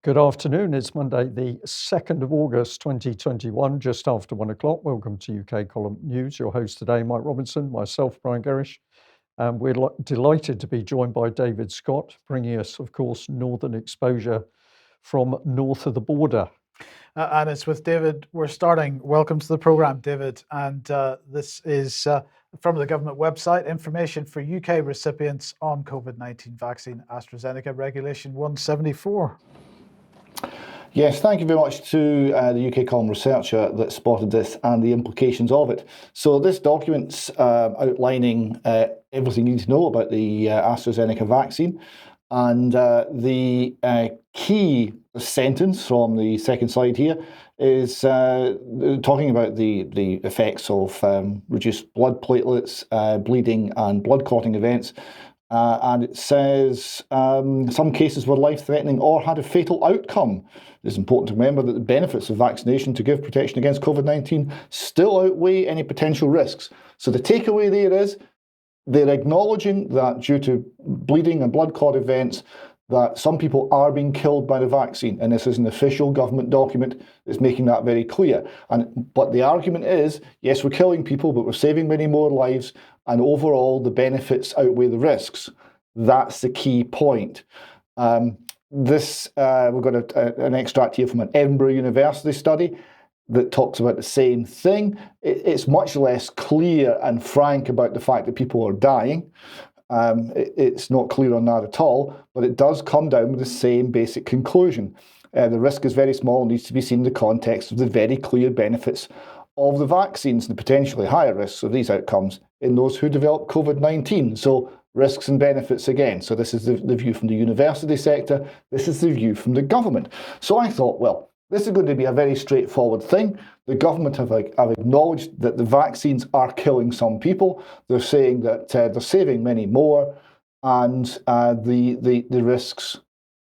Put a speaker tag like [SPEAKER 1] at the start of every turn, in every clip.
[SPEAKER 1] Good afternoon. It's Monday, the 2nd of August, 2021, just after 1 o'clock. Welcome to UK Column News. Your host today, Mike Robinson, myself, Brian Gerrish. And we're delighted to be joined by David Scott, bringing us, of course, northern exposure from north of the border.
[SPEAKER 2] And it's with David. We're starting. Welcome to the programme, David. And this is from the government website, information for UK recipients on COVID-19 vaccine AstraZeneca Regulation 174.
[SPEAKER 3] Yes, thank you very much to the UK column researcher that spotted this and the implications of it. So this document's outlining everything you need to know about the AstraZeneca vaccine. And the key sentence from the second slide here is talking about the effects of reduced blood platelets, bleeding and blood clotting events. And it says some cases were life-threatening or had a fatal outcome. It's important to remember that the benefits of vaccination to give protection against COVID-19 still outweigh any potential risks. So the takeaway there is they're acknowledging that due to bleeding and blood clot events, that some people are being killed by the vaccine, and this is an official government document that's making that very clear. But the argument is, yes, we're killing people, but we're saving many more lives, and overall the benefits outweigh the risks. That's the key point. We've got an extract here from an Edinburgh University study that talks about the same thing. It's much less clear and frank about the fact that people are dying. It's not clear on that at all, but it does come down with the same basic conclusion. The risk is very small and needs to be seen in the context of the very clear benefits of the vaccines and the potentially higher risks of these outcomes in those who develop COVID-19. So risks and benefits again. So this is the view from the university sector. This is the view from the government. So I thought, well, this is going to be a very straightforward thing. The government have acknowledged that the vaccines are killing some people. They're saying that they're saving many more, and the risks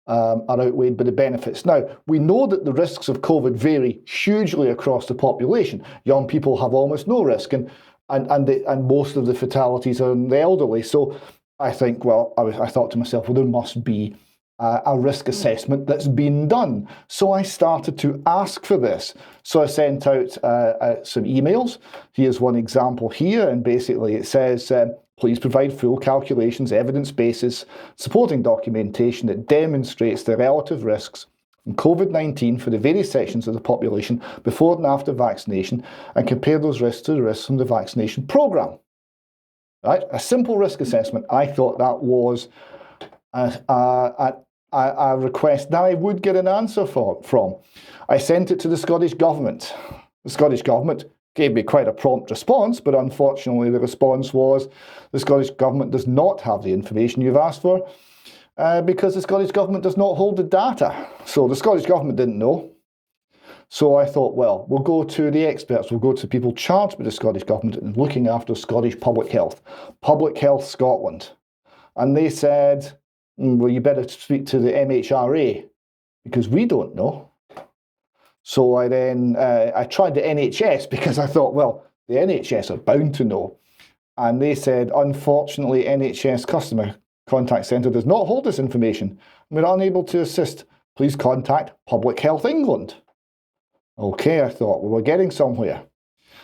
[SPEAKER 3] are outweighed by the benefits. Now, we know that the risks of COVID vary hugely across the population. Young people have almost no risk, and most of the fatalities are in the elderly. So I think, well, I thought to myself, well, there must be a risk assessment that's been done. So I started to ask for this. So I sent out some emails. Here's one example here, and basically it says, please provide full calculations, evidence bases, supporting documentation that demonstrates the relative risks from COVID-19 for the various sections of the population before and after vaccination, and compare those risks to the risks from the vaccination programme. Right? A simple risk assessment. I thought that was a request that I would get an answer from. I sent it to the Scottish Government. The Scottish Government gave me quite a prompt response, but unfortunately the response was the Scottish Government does not have the information you've asked for because the Scottish Government does not hold the data. So the Scottish Government didn't know. So I thought, well, we'll go to the experts, we'll go to people charged with the Scottish Government and looking after Scottish Public Health Scotland. And they said, well, you better speak to the MHRA because we don't know. So I tried the NHS because I thought, well, the NHS are bound to know. And they said, unfortunately, NHS Customer Contact Centre does not hold this information. We're unable to assist. Please contact Public Health England. Okay, I thought, well, we're getting somewhere.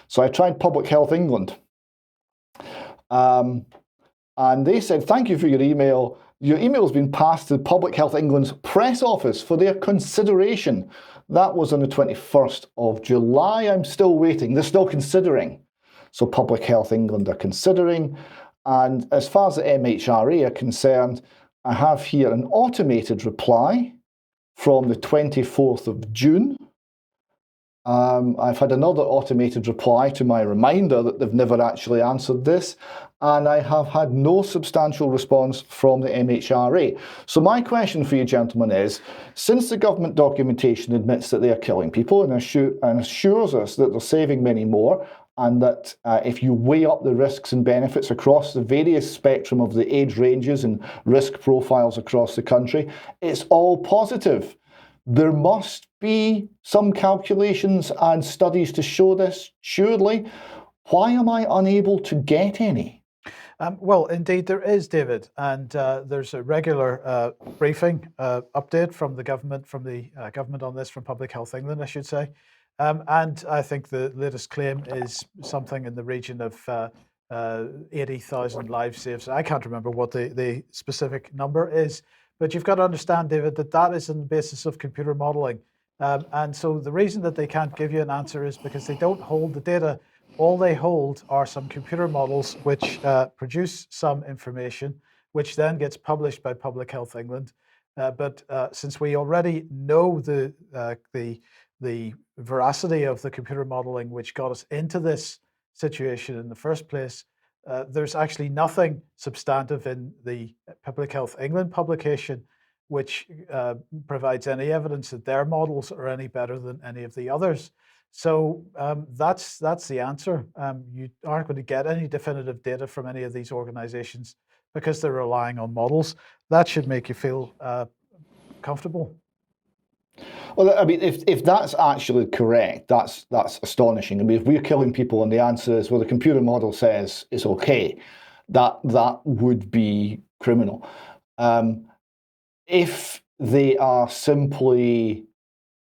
[SPEAKER 3] So I tried Public Health England. And they said, thank you for your email. Your email has been passed to Public Health England's press office for their consideration. That was on the 21st of July. I'm still waiting. They're still considering. So Public Health England are considering. And as far as the MHRA are concerned, I have here an automated reply from the 24th of June. I've had another automated reply to my reminder that they've never actually answered this, and I have had no substantial response from the MHRA. So my question for you, gentlemen, is, since the government documentation admits that they are killing people and assures us that they're saving many more, and that if you weigh up the risks and benefits across the various spectrum of the age ranges and risk profiles across the country, it's all positive. There must be some calculations and studies to show this, surely. Why am I unable to get any?
[SPEAKER 2] Well, indeed, there is, David, and there's a regular briefing update from the government, on this, from Public Health England, I should say. And I think the latest claim is something in the region of 80,000 lives saved. I can't remember what the specific number is, but you've got to understand, David, that is on the basis of computer modeling. And so the reason that they can't give you an answer is because they don't hold the data. All they hold are some computer models which produce some information, which then gets published by Public Health England. But since we already know the veracity of the computer modeling which got us into this situation in the first place, there's actually nothing substantive in the Public Health England publication which provides any evidence that their models are any better than any of the others. So that's the answer. You aren't going to get any definitive data from any of these organizations because they're relying on models. That should make you feel comfortable.
[SPEAKER 3] Well, I mean, if that's actually correct, that's astonishing. I mean, if we're killing people and the answer is, well, the computer model says it's okay, that would be criminal. If they are simply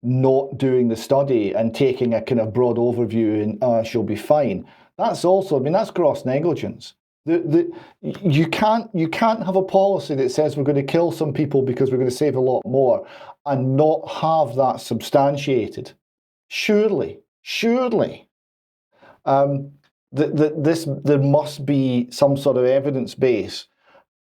[SPEAKER 3] not doing the study and taking a kind of broad overview and she'll be fine, that's also, I mean, that's gross negligence. You can't have a policy that says we're going to kill some people because we're going to save a lot more and not have that substantiated. Surely, there must be some sort of evidence base.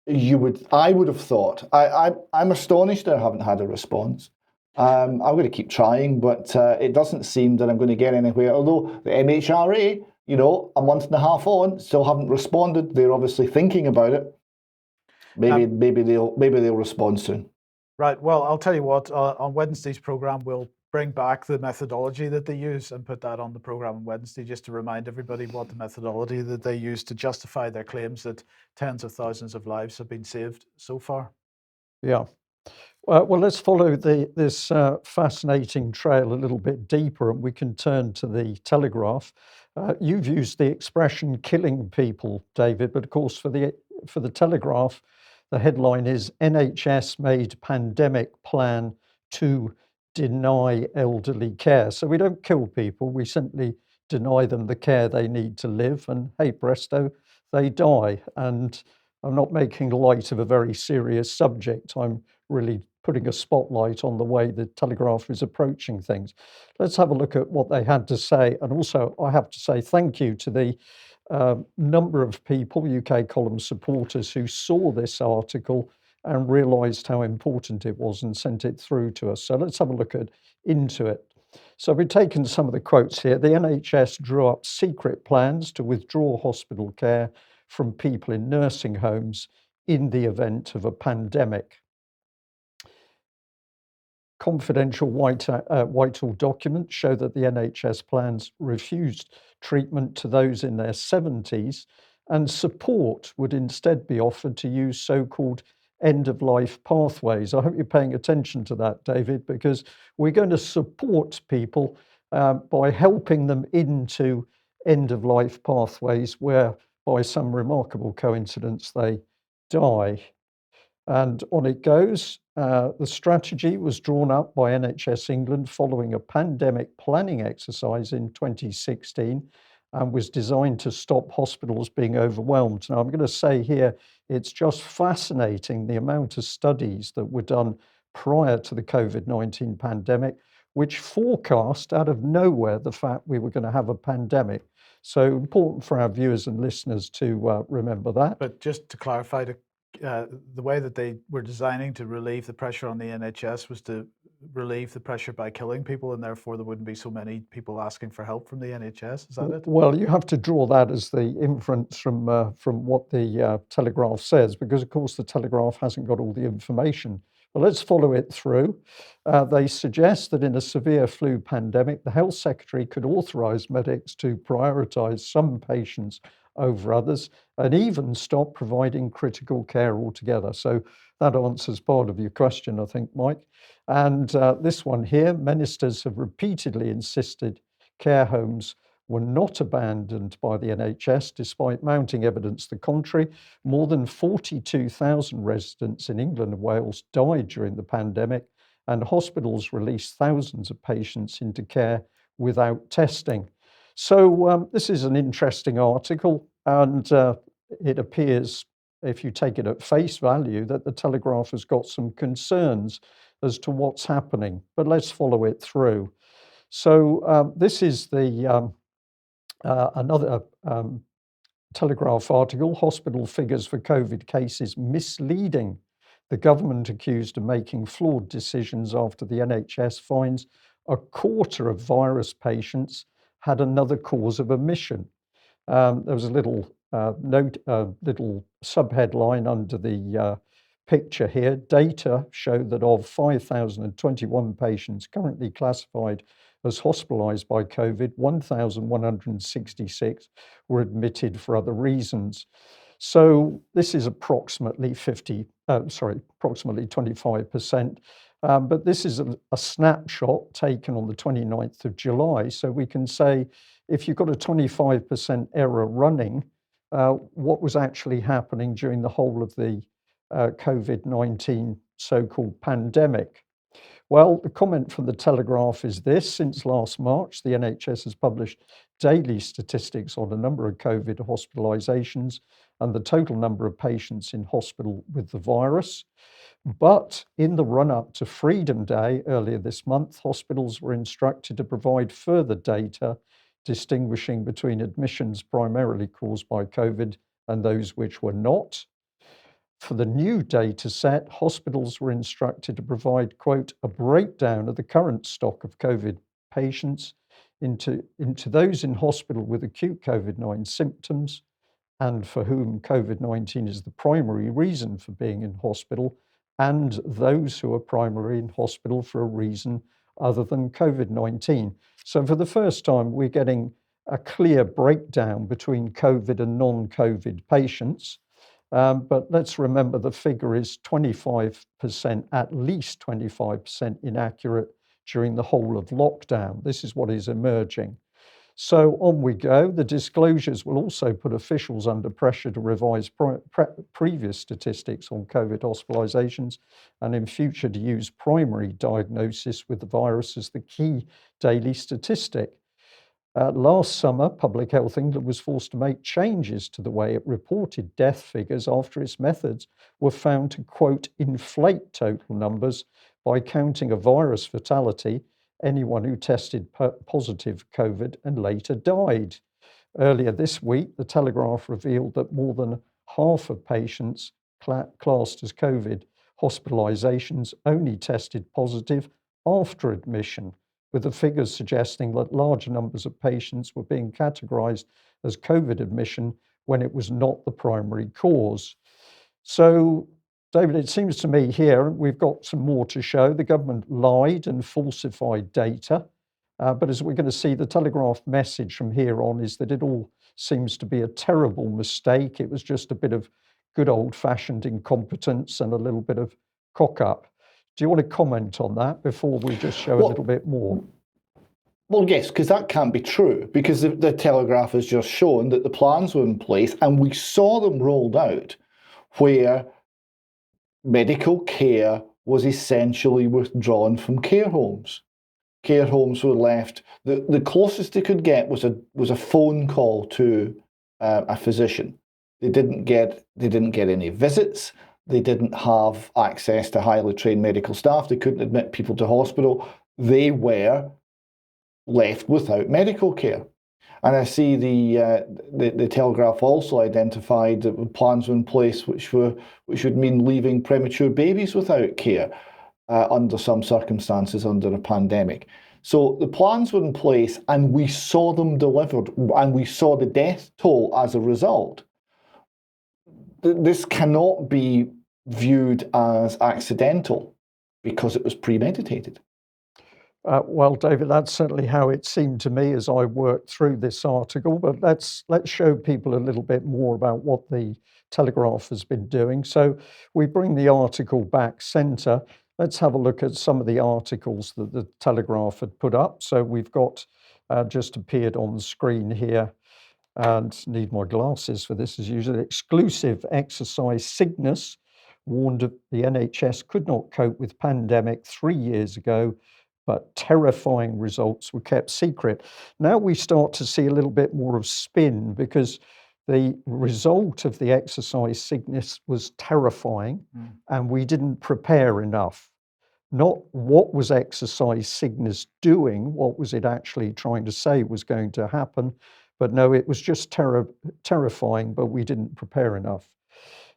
[SPEAKER 3] I would have thought. I'm astonished that I haven't had a response. I'm going to keep trying, but it doesn't seem that I'm going to get anywhere. Although the MHRA, a month and a half on, still haven't responded. They're obviously thinking about it. Maybe they'll respond soon.
[SPEAKER 2] Right. Well, I'll tell you what. On Wednesday's program, we'll bring back the methodology that they use and put that on the program on Wednesday, just to remind everybody what the methodology that they use to justify their claims that tens of thousands of lives have been saved so far.
[SPEAKER 1] Yeah. Well, let's follow this fascinating trail a little bit deeper, and we can turn to the Telegraph. You've used the expression "killing people," David, but of course, for the Telegraph, the headline is "NHS made pandemic plan to deny elderly care." So we don't kill people; we simply deny them the care they need to live, and hey presto, they die. And I'm not making light of a very serious subject. I'm really putting a spotlight on the way the Telegraph is approaching things. Let's have a look at what they had to say. And also, I have to say thank you to the number of people, UK column supporters, who saw this article and realised how important it was and sent it through to us. So let's have a look into it. So we've taken some of the quotes here. The NHS drew up secret plans to withdraw hospital care from people in nursing homes in the event of a pandemic. Confidential Whitehall documents show that the NHS plans refused treatment to those in their 70s, and support would instead be offered to use so-called end-of-life pathways. I hope you're paying attention to that, David, because we're going to support people by helping them into end-of-life pathways where, by some remarkable coincidence, they die. And on it goes. The strategy was drawn up by NHS England following a pandemic planning exercise in 2016 and was designed to stop hospitals being overwhelmed. Now, I'm going to say here, it's just fascinating the amount of studies that were done prior to the COVID-19 pandemic, which forecast out of nowhere the fact we were going to have a pandemic. So important for our viewers and listeners to remember that.
[SPEAKER 2] But just to clarify, the way that they were designing to relieve the pressure on the NHS was to relieve the pressure by killing people, and therefore there wouldn't be so many people asking for help from the NHS. Is that it?
[SPEAKER 1] Well, you have to draw that as the inference from what the Telegraph says, because of course the Telegraph hasn't got all the information. But let's follow it through. They suggest that in a severe flu pandemic, the Health Secretary could authorise medics to prioritise some patients over others and even stop providing critical care altogether. So that answers part of your question, I think, Mike. And this one here, ministers have repeatedly insisted care homes were not abandoned by the NHS, despite mounting evidence to the contrary. More than 42,000 residents in England and Wales died during the pandemic, and hospitals released thousands of patients into care without testing. So this is an interesting article, and it appears, if you take it at face value, that the Telegraph has got some concerns as to what's happening, but let's follow it through. So this is the another Telegraph article, hospital figures for COVID cases misleading. The government accused of making flawed decisions after the NHS finds a quarter of virus patients had another cause of omission. There was a little note, little subheadline under the picture here. Data show that of 5,021 patients currently classified as hospitalized by COVID, 1,166 were admitted for other reasons. So this is approximately approximately 25%. But this is a snapshot taken on the 29th of July. So we can say, if you've got a 25% error running, what was actually happening during the whole of the COVID-19 so-called pandemic? Well, the comment from the Telegraph is this: since last March, the NHS has published daily statistics on the number of COVID hospitalizations and the total number of patients in hospital with the virus. But in the run-up to Freedom Day earlier this month, hospitals were instructed to provide further data distinguishing between admissions primarily caused by COVID and those which were not. For the new data set, hospitals were instructed to provide, quote, a breakdown of the current stock of COVID patients into those in hospital with acute COVID-19 symptoms and for whom COVID-19 is the primary reason for being in hospital, and those who are primarily in hospital for a reason other than COVID-19. So for the first time, we're getting a clear breakdown between COVID and non-COVID patients. But let's remember the figure is 25%, at least 25% inaccurate during the whole of lockdown. This is what is emerging. So on we go. The disclosures will also put officials under pressure to revise previous statistics on COVID hospitalizations, and in future to use primary diagnosis with the virus as the key daily statistic. Last summer, Public Health England was forced to make changes to the way it reported death figures after its methods were found to, quote, inflate total numbers by counting a virus fatality, anyone who tested positive COVID and later died. Earlier this week, the Telegraph revealed that more than half of patients classed as COVID hospitalizations only tested positive after admission, with the figures suggesting that large numbers of patients were being categorized as COVID admission when it was not the primary cause. So, David, it seems to me here we've got some more to show. The government lied and falsified data. But as we're going to see, the Telegraph message from here on is that it all seems to be a terrible mistake. It was just a bit of good old-fashioned incompetence and a little bit of cock-up. Do you want to comment on that before we just show a little bit more?
[SPEAKER 3] Well, yes, because that can't be true, because the Telegraph has just shown that the plans were in place and we saw them rolled out where medical care was essentially withdrawn from care homes. Care homes were left, the closest they could get was a phone call to a physician. They didn't get any visits. They didn't have access to highly trained medical staff. They couldn't admit people to hospital. They were left without medical care. And I see the Telegraph also identified that plans were in place which would mean leaving premature babies without care under some circumstances under a pandemic. So the plans were in place and we saw them delivered and we saw the death toll as a result. This cannot be viewed as accidental because it was premeditated.
[SPEAKER 1] Well, David, that's certainly how it seemed to me as I worked through this article. But let's show people a little bit more about what the Telegraph has been doing. So we bring the article back centre. Let's have a look at some of the articles that the Telegraph had put up. So we've got just appeared on the screen here, and need my glasses for this as usual. Exclusive exercise Cygnus warned the NHS could not cope with pandemic 3 years ago, but terrifying results were kept secret. Now we start to see a little bit more of spin, because the result of the exercise Cygnus was terrifying, and we didn't prepare enough. Not what was exercise Cygnus doing, what was it actually trying to say was going to happen, but no, it was just terrifying, but we didn't prepare enough.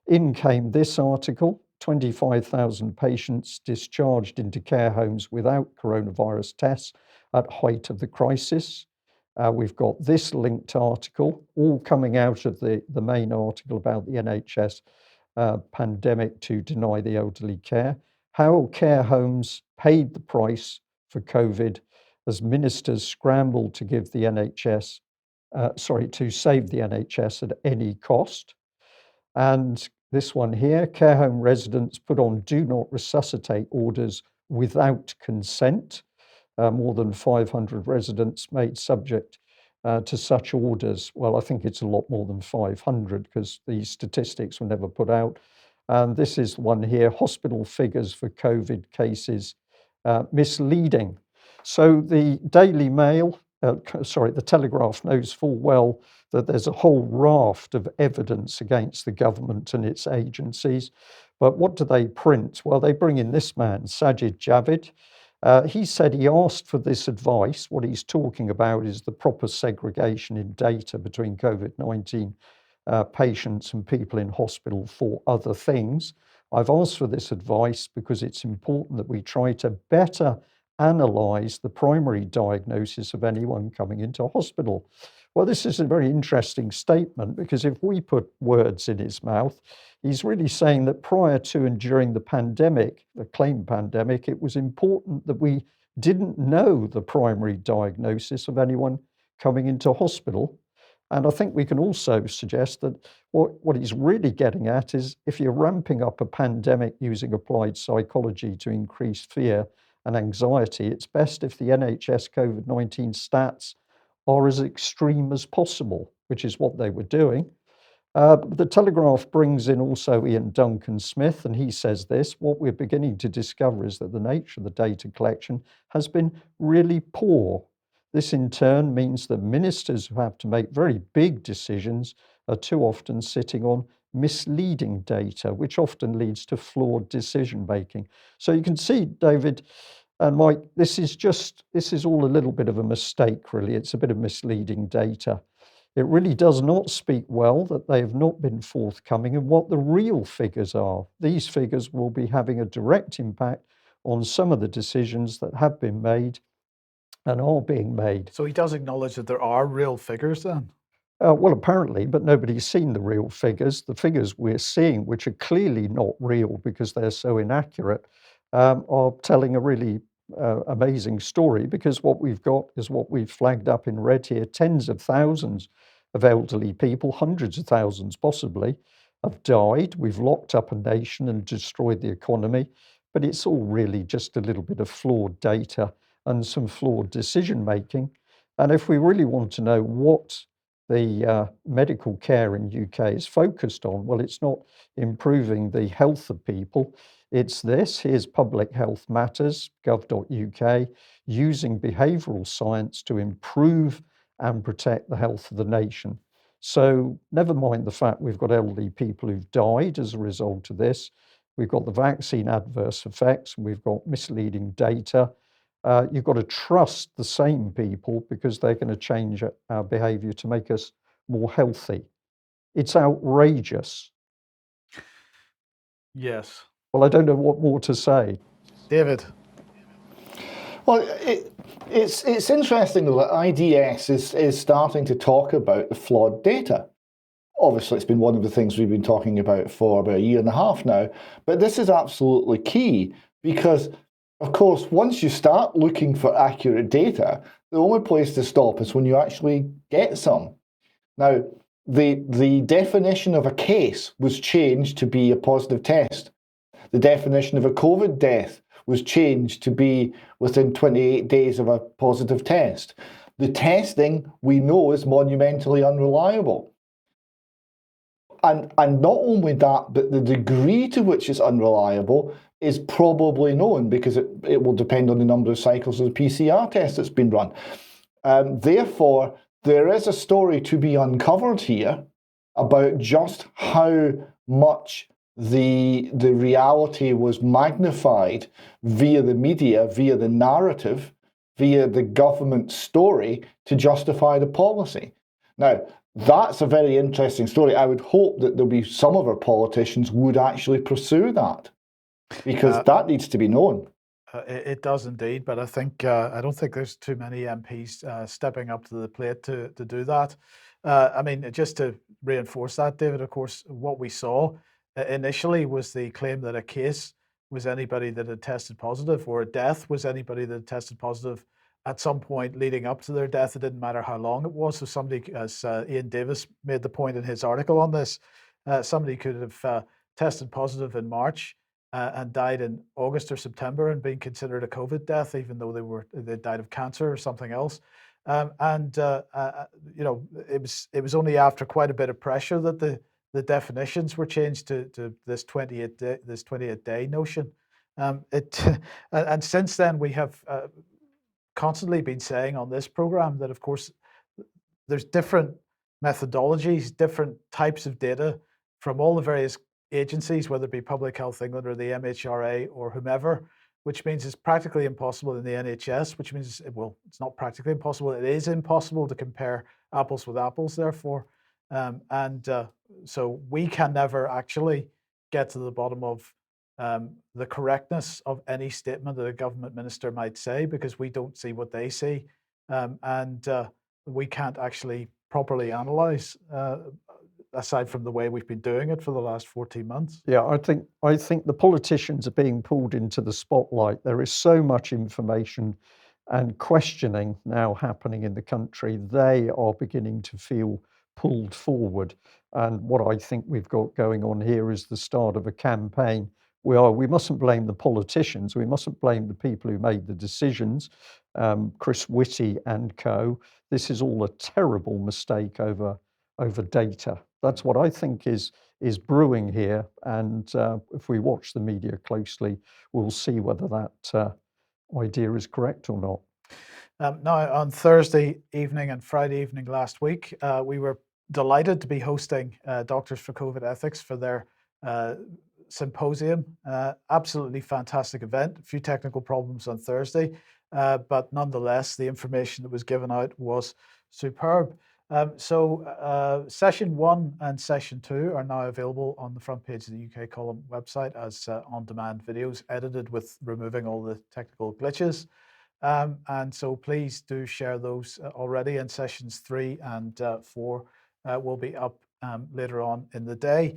[SPEAKER 1] In came this article: 25,000 patients discharged into care homes without coronavirus tests at height of the crisis. We've got this linked article, all coming out of the main article about the NHS pandemic to deny the elderly care. How care homes paid the price for COVID as ministers scrambled to give the NHS, to save the NHS at any cost. And this one here: care home residents put on do not resuscitate orders without consent. More than 500 residents made subject to such orders. Well, I think it's a lot more than 500, because these statistics were never put out. And this is one here: hospital figures for COVID cases misleading. So the Daily Mail, the Telegraph knows full well that there's a whole raft of evidence against the government and its agencies. But what do they print? Well, they bring in this man, Sajid Javid. He said he asked for this advice. What he's talking about is the proper segregation in data between COVID-19 patients and people in hospital for other things. I've asked for this advice because it's important that we try to better analyse the primary diagnosis of anyone coming into hospital. Well, this is a very interesting statement, because if we put words in his mouth, he's really saying that prior to and during the pandemic, the claimed pandemic, it was important that we didn't know the primary diagnosis of anyone coming into hospital. And I think we can also suggest that what he's really getting at is, if you're ramping up a pandemic using applied psychology to increase fear and anxiety, it's best if the NHS COVID-19 stats are as extreme as possible, which is what they were doing. The Telegraph brings in also Ian Duncan Smith, and he says this: what we're beginning to discover is that the nature of the data collection has been really poor. This in turn means that ministers who have to make very big decisions are too often sitting on misleading data, which often leads to flawed decision making. So you can see, David and Mike, this is all a little bit of a mistake, really. It's a bit of misleading data. It really does not speak well that they have not been forthcoming and what the real figures are. These figures will be having a direct impact on some of the decisions that have been made and are being made.
[SPEAKER 2] So he does acknowledge that there are real figures then?
[SPEAKER 1] Well, apparently, but nobody's seen the real figures. The figures we're seeing, which are clearly not real because they're so inaccurate, are telling a really amazing story, because what we've got is what we've flagged up in red here: tens of thousands of elderly people, hundreds of thousands possibly, have died. We've locked up a nation and destroyed the economy, but it's all really just a little bit of flawed data and some flawed decision making. And if we really want to know what the medical care in UK is focused on, well, it's not improving the health of people. It's this. Here's Public Health Matters, gov.uk, using behavioural science to improve and protect the health of the nation. So never mind the fact we've got elderly people who've died as a result of this. We've got the vaccine adverse effects, and we've got misleading data. You've got to trust the same people, because they're going to change our behaviour to make us more healthy. It's outrageous.
[SPEAKER 2] Yes.
[SPEAKER 1] Well, I don't know what more to say.
[SPEAKER 2] David?
[SPEAKER 3] Well, it's interesting though that IDS is starting to talk about the flawed data. Obviously, it's been one of the things we've been talking about for about a year and a half now, but this is absolutely key, because of course, once you start looking for accurate data, the only place to stop is when you actually get some. Now, the definition of a case was changed to be a positive test. The definition of a COVID death was changed to be within 28 days of a positive test. The testing we know is monumentally unreliable. And not only that, but the degree to which it's unreliable is probably known, because it will depend on the number of cycles of the PCR test that's been run. Therefore, there is a story to be uncovered here about just how much the reality was magnified via the media, via the narrative, via the government story to justify the policy. Now, that's a very interesting story. I would hope that there'll be some of our politicians would actually pursue that, because that needs to be known.
[SPEAKER 2] It does indeed, but I think I don't think there's too many MPs stepping up to the plate to do that. I mean, just to reinforce that, David, of course, what we saw initially was the claim that a case was anybody that had tested positive, or a death was anybody that had tested positive at some point leading up to their death. It didn't matter how long it was. So somebody, as Ian Davis made the point in his article on this, somebody could have tested positive in March and died in August or September and being considered a COVID death, even though they died of cancer or something else. You know, it was only after quite a bit of pressure that the definitions were changed to this 28 day notion. And since then we have constantly been saying on this program that, of course, there's different methodologies, different types of data from all the various agencies, whether it be Public Health England or the MHRA or whomever, which means it's practically impossible in the NHS, which means, well, it's not practically impossible, it is impossible to compare apples with apples, therefore. So we can never actually get to the bottom of the correctness of any statement that a government minister might say, because we don't see what they see. We can't actually properly analyse aside from the way we've been doing it for the last 14 months.
[SPEAKER 1] Yeah, I think the politicians are being pulled into the spotlight. There is so much information and questioning now happening in the country. They are beginning to feel pulled forward. And what I think we've got going on here is the start of a campaign. We mustn't blame the politicians. We mustn't blame the people who made the decisions, Chris Whitty and co. This is all a terrible mistake over data. That's what I think is brewing here. And if we watch the media closely, we'll see whether that idea is correct or not.
[SPEAKER 2] Now, on Thursday evening and Friday evening last week, we were delighted to be hosting Doctors for COVID Ethics for their symposium. Absolutely fantastic event. A few technical problems on Thursday, but nonetheless, the information that was given out was superb. Session 1 and Session 2 are now available on the front page of the UK Column website as on-demand videos, edited with removing all the technical glitches. And so please do share those already. And Sessions 3 and 4 will be up later on in the day.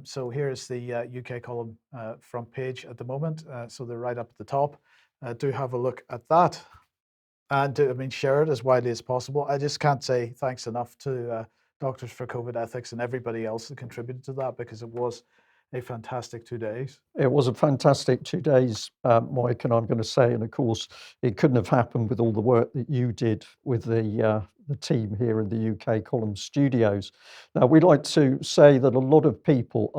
[SPEAKER 2] So here's the UK Column front page at the moment. So they're right up at the top. Do have a look at that. And share it as widely as possible. I just can't say thanks enough to Doctors for COVID Ethics and everybody else that contributed to that, because it was a fantastic 2 days.
[SPEAKER 1] It was a fantastic 2 days, Mike, and I'm going to say, and of course, it couldn't have happened with all the work that you did with the team here in the UK Column studios. Now, we'd like to say that a lot of people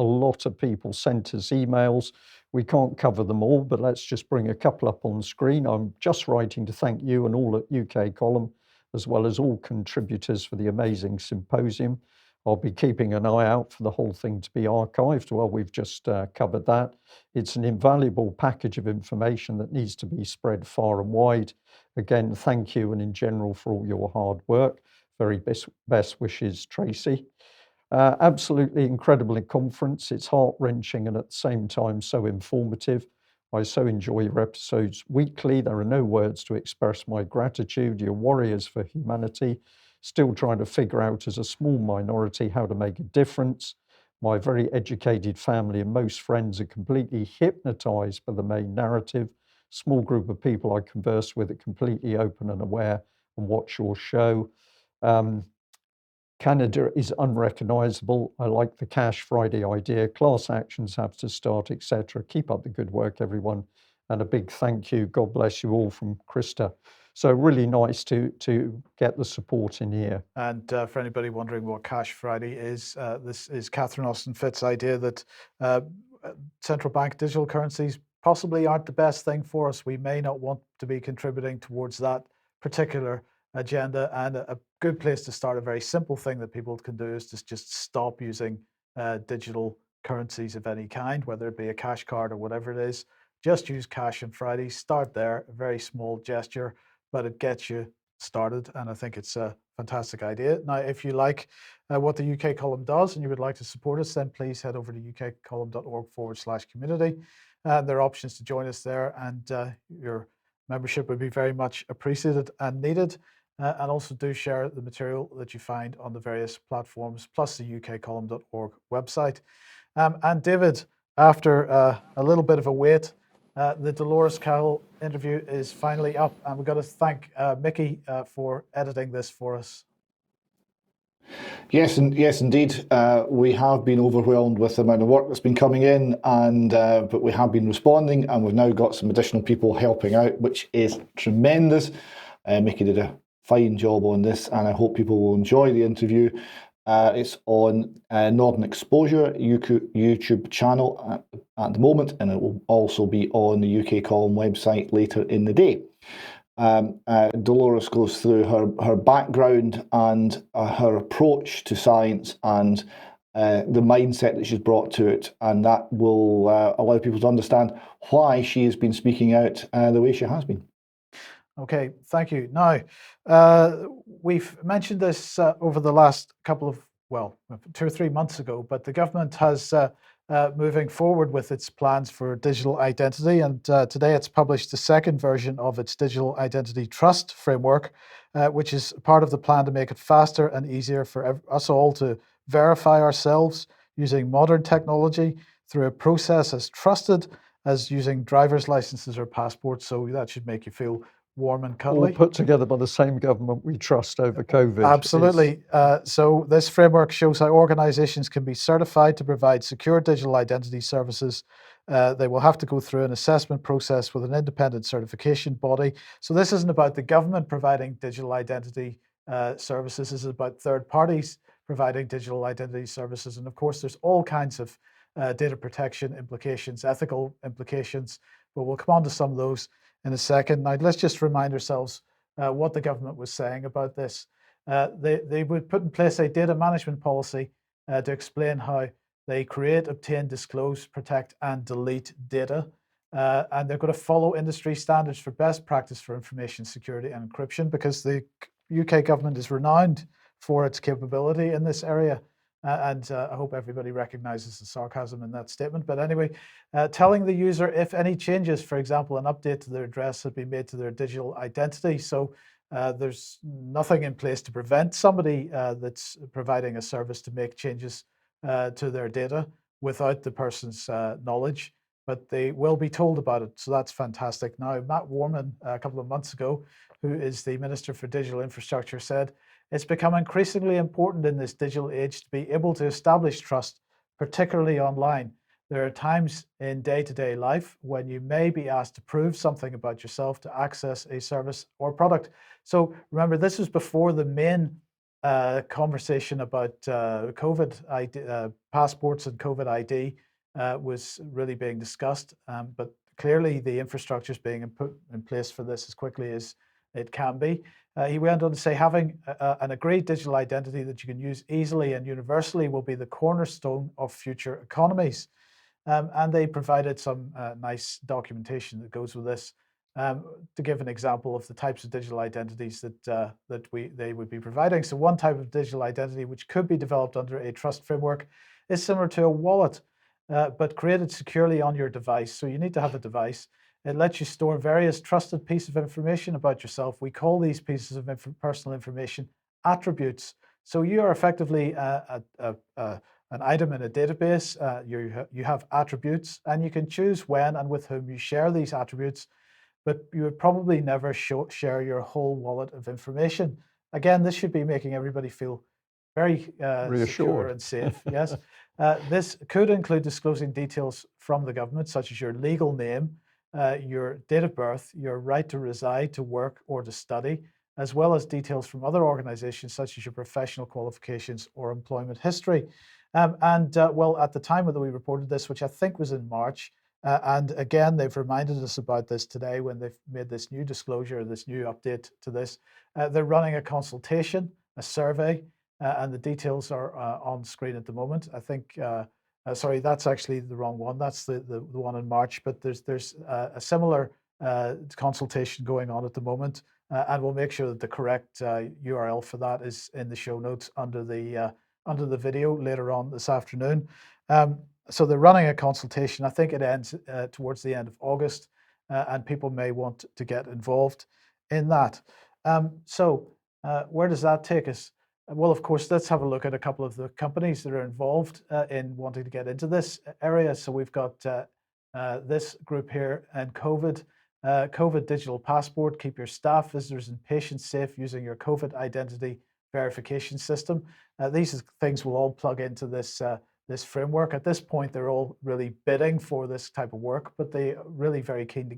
[SPEAKER 1] sent us emails. We can't cover them all, but let's just bring a couple up on the screen. I'm just writing to thank you and all at UK Column, as well as all contributors, for the amazing symposium. I'll be keeping an eye out for the whole thing to be archived. Well, we've just covered that. It's an invaluable package of information that needs to be spread far and wide. Again, thank you, and in general, for all your hard work. Very best wishes, Tracy. Absolutely incredible conference. It's heart-wrenching and at the same time so informative. I so enjoy your episodes weekly. There are no words to express my gratitude. You're warriors for humanity, still trying to figure out as a small minority how to make a difference. My very educated family and most friends are completely hypnotized by the main narrative. Small group of people I converse with are completely open and aware and watch your show. Canada is unrecognizable. I like the Cash Friday idea. Class actions have to start, etc. Keep up the good work, everyone. And a big thank you. God bless you all, from Krista. So really nice to get the support in here.
[SPEAKER 2] And for anybody wondering what Cash Friday is, this is Catherine Austin Fitt's idea that central bank digital currencies possibly aren't the best thing for us. We may not want to be contributing towards that particular agenda. And a good place to start, a very simple thing that people can do, is to just stop using digital currencies of any kind, whether it be a cash card or whatever it is. Just use cash on Friday. Start there, a very small gesture, but it gets you started. And I think it's a fantastic idea. Now, if you like what the UK column does and you would like to support us, then please head over to ukcolumn.org/community. There are options to join us there, and your membership would be very much appreciated and needed. And also do share the material that you find on the various platforms, plus the ukcolumn.org website. And David, after a little bit of a wait, the Dolores Carroll interview is finally up, and we've got to thank Mickey for editing this for us.
[SPEAKER 3] Yes, indeed. We have been overwhelmed with the amount of work that's been coming in, but we have been responding, and we've now got some additional people helping out, which is tremendous. Mickey did a fine job on this, and I hope people will enjoy the interview. It's on Northern Exposure YouTube channel at the moment, and it will also be on the UK Column website later in the day. Dolores goes through her background and her approach to science and the mindset that she's brought to it, and that will allow people to understand why she has been speaking out the way she has been.
[SPEAKER 2] Okay, thank you. Now, we've mentioned this over the last couple of, 2 or 3 months ago, but the government has moving forward with its plans for digital identity, and today it's published the second version of its digital identity trust framework, which is part of the plan to make it faster and easier for us all to verify ourselves using modern technology through a process as trusted as using driver's licenses or passports. So that should make you feel warm and cuddly.
[SPEAKER 1] All put together by the same government we trust over COVID.
[SPEAKER 2] Absolutely. So this framework shows how organizations can be certified to provide secure digital identity services. They will have to go through an assessment process with an independent certification body. So this isn't about the government providing digital identity services. This is about third parties providing digital identity services. And of course, there's all kinds of data protection implications, ethical implications, but we'll come on to some of those in a second. Now, let's just remind ourselves what the government was saying about this. They would put in place a data management policy to explain how they create, obtain, disclose, protect, and delete data. And they're going to follow industry standards for best practice for information security and encryption, because the UK government is renowned for its capability in this area. And I hope everybody recognizes the sarcasm in that statement. But anyway, telling the user if any changes, for example, an update to their address have been made to their digital identity. So there's nothing in place to prevent somebody that's providing a service to make changes to their data without the person's knowledge, but they will be told about it. So that's fantastic. Now, Matt Warman, a couple of months ago, who is the Minister for Digital Infrastructure, said, "It's become increasingly important in this digital age to be able to establish trust, particularly online. There are times in day-to-day life when you may be asked to prove something about yourself to access a service or product." So remember, this was before the main conversation about COVID ID, passports and COVID ID was really being discussed. But clearly the infrastructure is being put in place for this as quickly as it can be. He went on to say, having an agreed digital identity that you can use easily and universally will be the cornerstone of future economies. And they provided some nice documentation that goes with this to give an example of the types of digital identities that they would be providing. So one type of digital identity which could be developed under a trust framework is similar to a wallet, but created securely on your device. So you need to have a device. It lets you store various trusted pieces of information about yourself. We call these pieces of personal information attributes. So you are effectively an item in a database. You have attributes, and you can choose when and with whom you share these attributes, but you would probably never share your whole wallet of information. Again, this should be making everybody feel very secure and safe. Yes. This could include disclosing details from the government, such as your legal name, your date of birth, your right to reside, to work, or to study, as well as details from other organizations such as your professional qualifications or employment history. Well, at the time that we reported this, which I think was in March, and again, they've reminded us about this today when they've made this new disclosure, this new update to this. They're running a consultation, a survey, and the details are on screen at the moment. I think, sorry, that's actually the wrong one. That's the one in March, but there's a similar consultation going on at the moment, and we'll make sure that the correct URL for that is in the show notes under the video later on this afternoon. So they're running a consultation. I think it ends towards the end of August, and people may want to get involved in that. Where does that take us? Well, of course, let's have a look at a couple of the companies that are involved in wanting to get into this area. So we've got this group here and COVID Digital Passport. Keep your staff, visitors, and patients safe using your COVID identity verification system. These things will all plug into this framework. At this point, they're all really bidding for this type of work, but they are really very keen to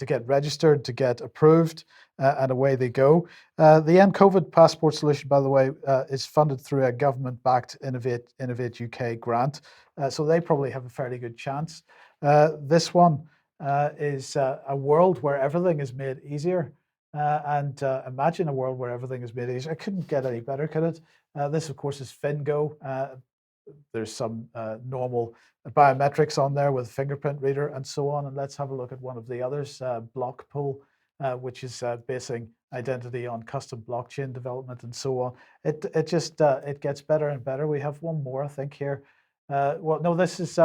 [SPEAKER 2] get registered, to get approved, and away they go. The End-COVID Passport solution, by the way, is funded through a government-backed Innovate UK grant, so they probably have a fairly good chance. This one is a world where everything is made easier. Imagine a world where everything is made easier. It couldn't get any better, could it? This, of course, is Fingo. There's some normal biometrics on there with fingerprint reader and so on. And let's have a look at one of the others, Blockpool, which is basing identity on custom blockchain development and so on. It just it gets better and better. We have one more, I think, here. Well, no, this is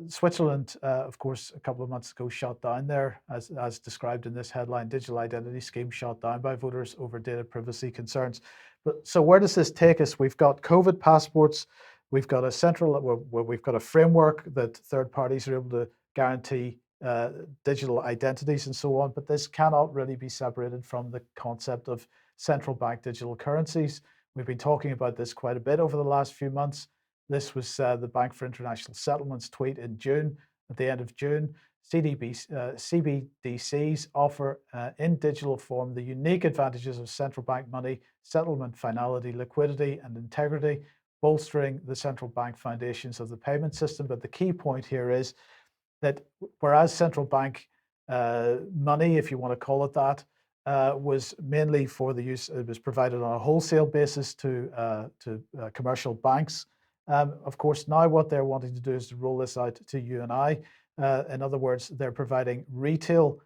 [SPEAKER 2] Switzerland, of course, a couple of months ago shot down there, as described in this headline, digital identity scheme shot down by voters over data privacy concerns. So where does this take us? We've got COVID passports. We've got we've got a framework that third parties are able to guarantee digital identities and so on, but this cannot really be separated from the concept of central bank digital currencies. We've been talking about this quite a bit over the last few months. This was the Bank for International Settlements tweet in June, at the end of June. CBDCs offer in digital form the unique advantages of central bank money, settlement finality, liquidity, and integrity, bolstering the central bank foundations of the payment system. But the key point here is that whereas central bank money, if you want to call it that, was mainly for the use, it was provided on a wholesale basis to commercial banks. Of course, now what they're wanting to do is to roll this out to you and I. In other words, they're providing retail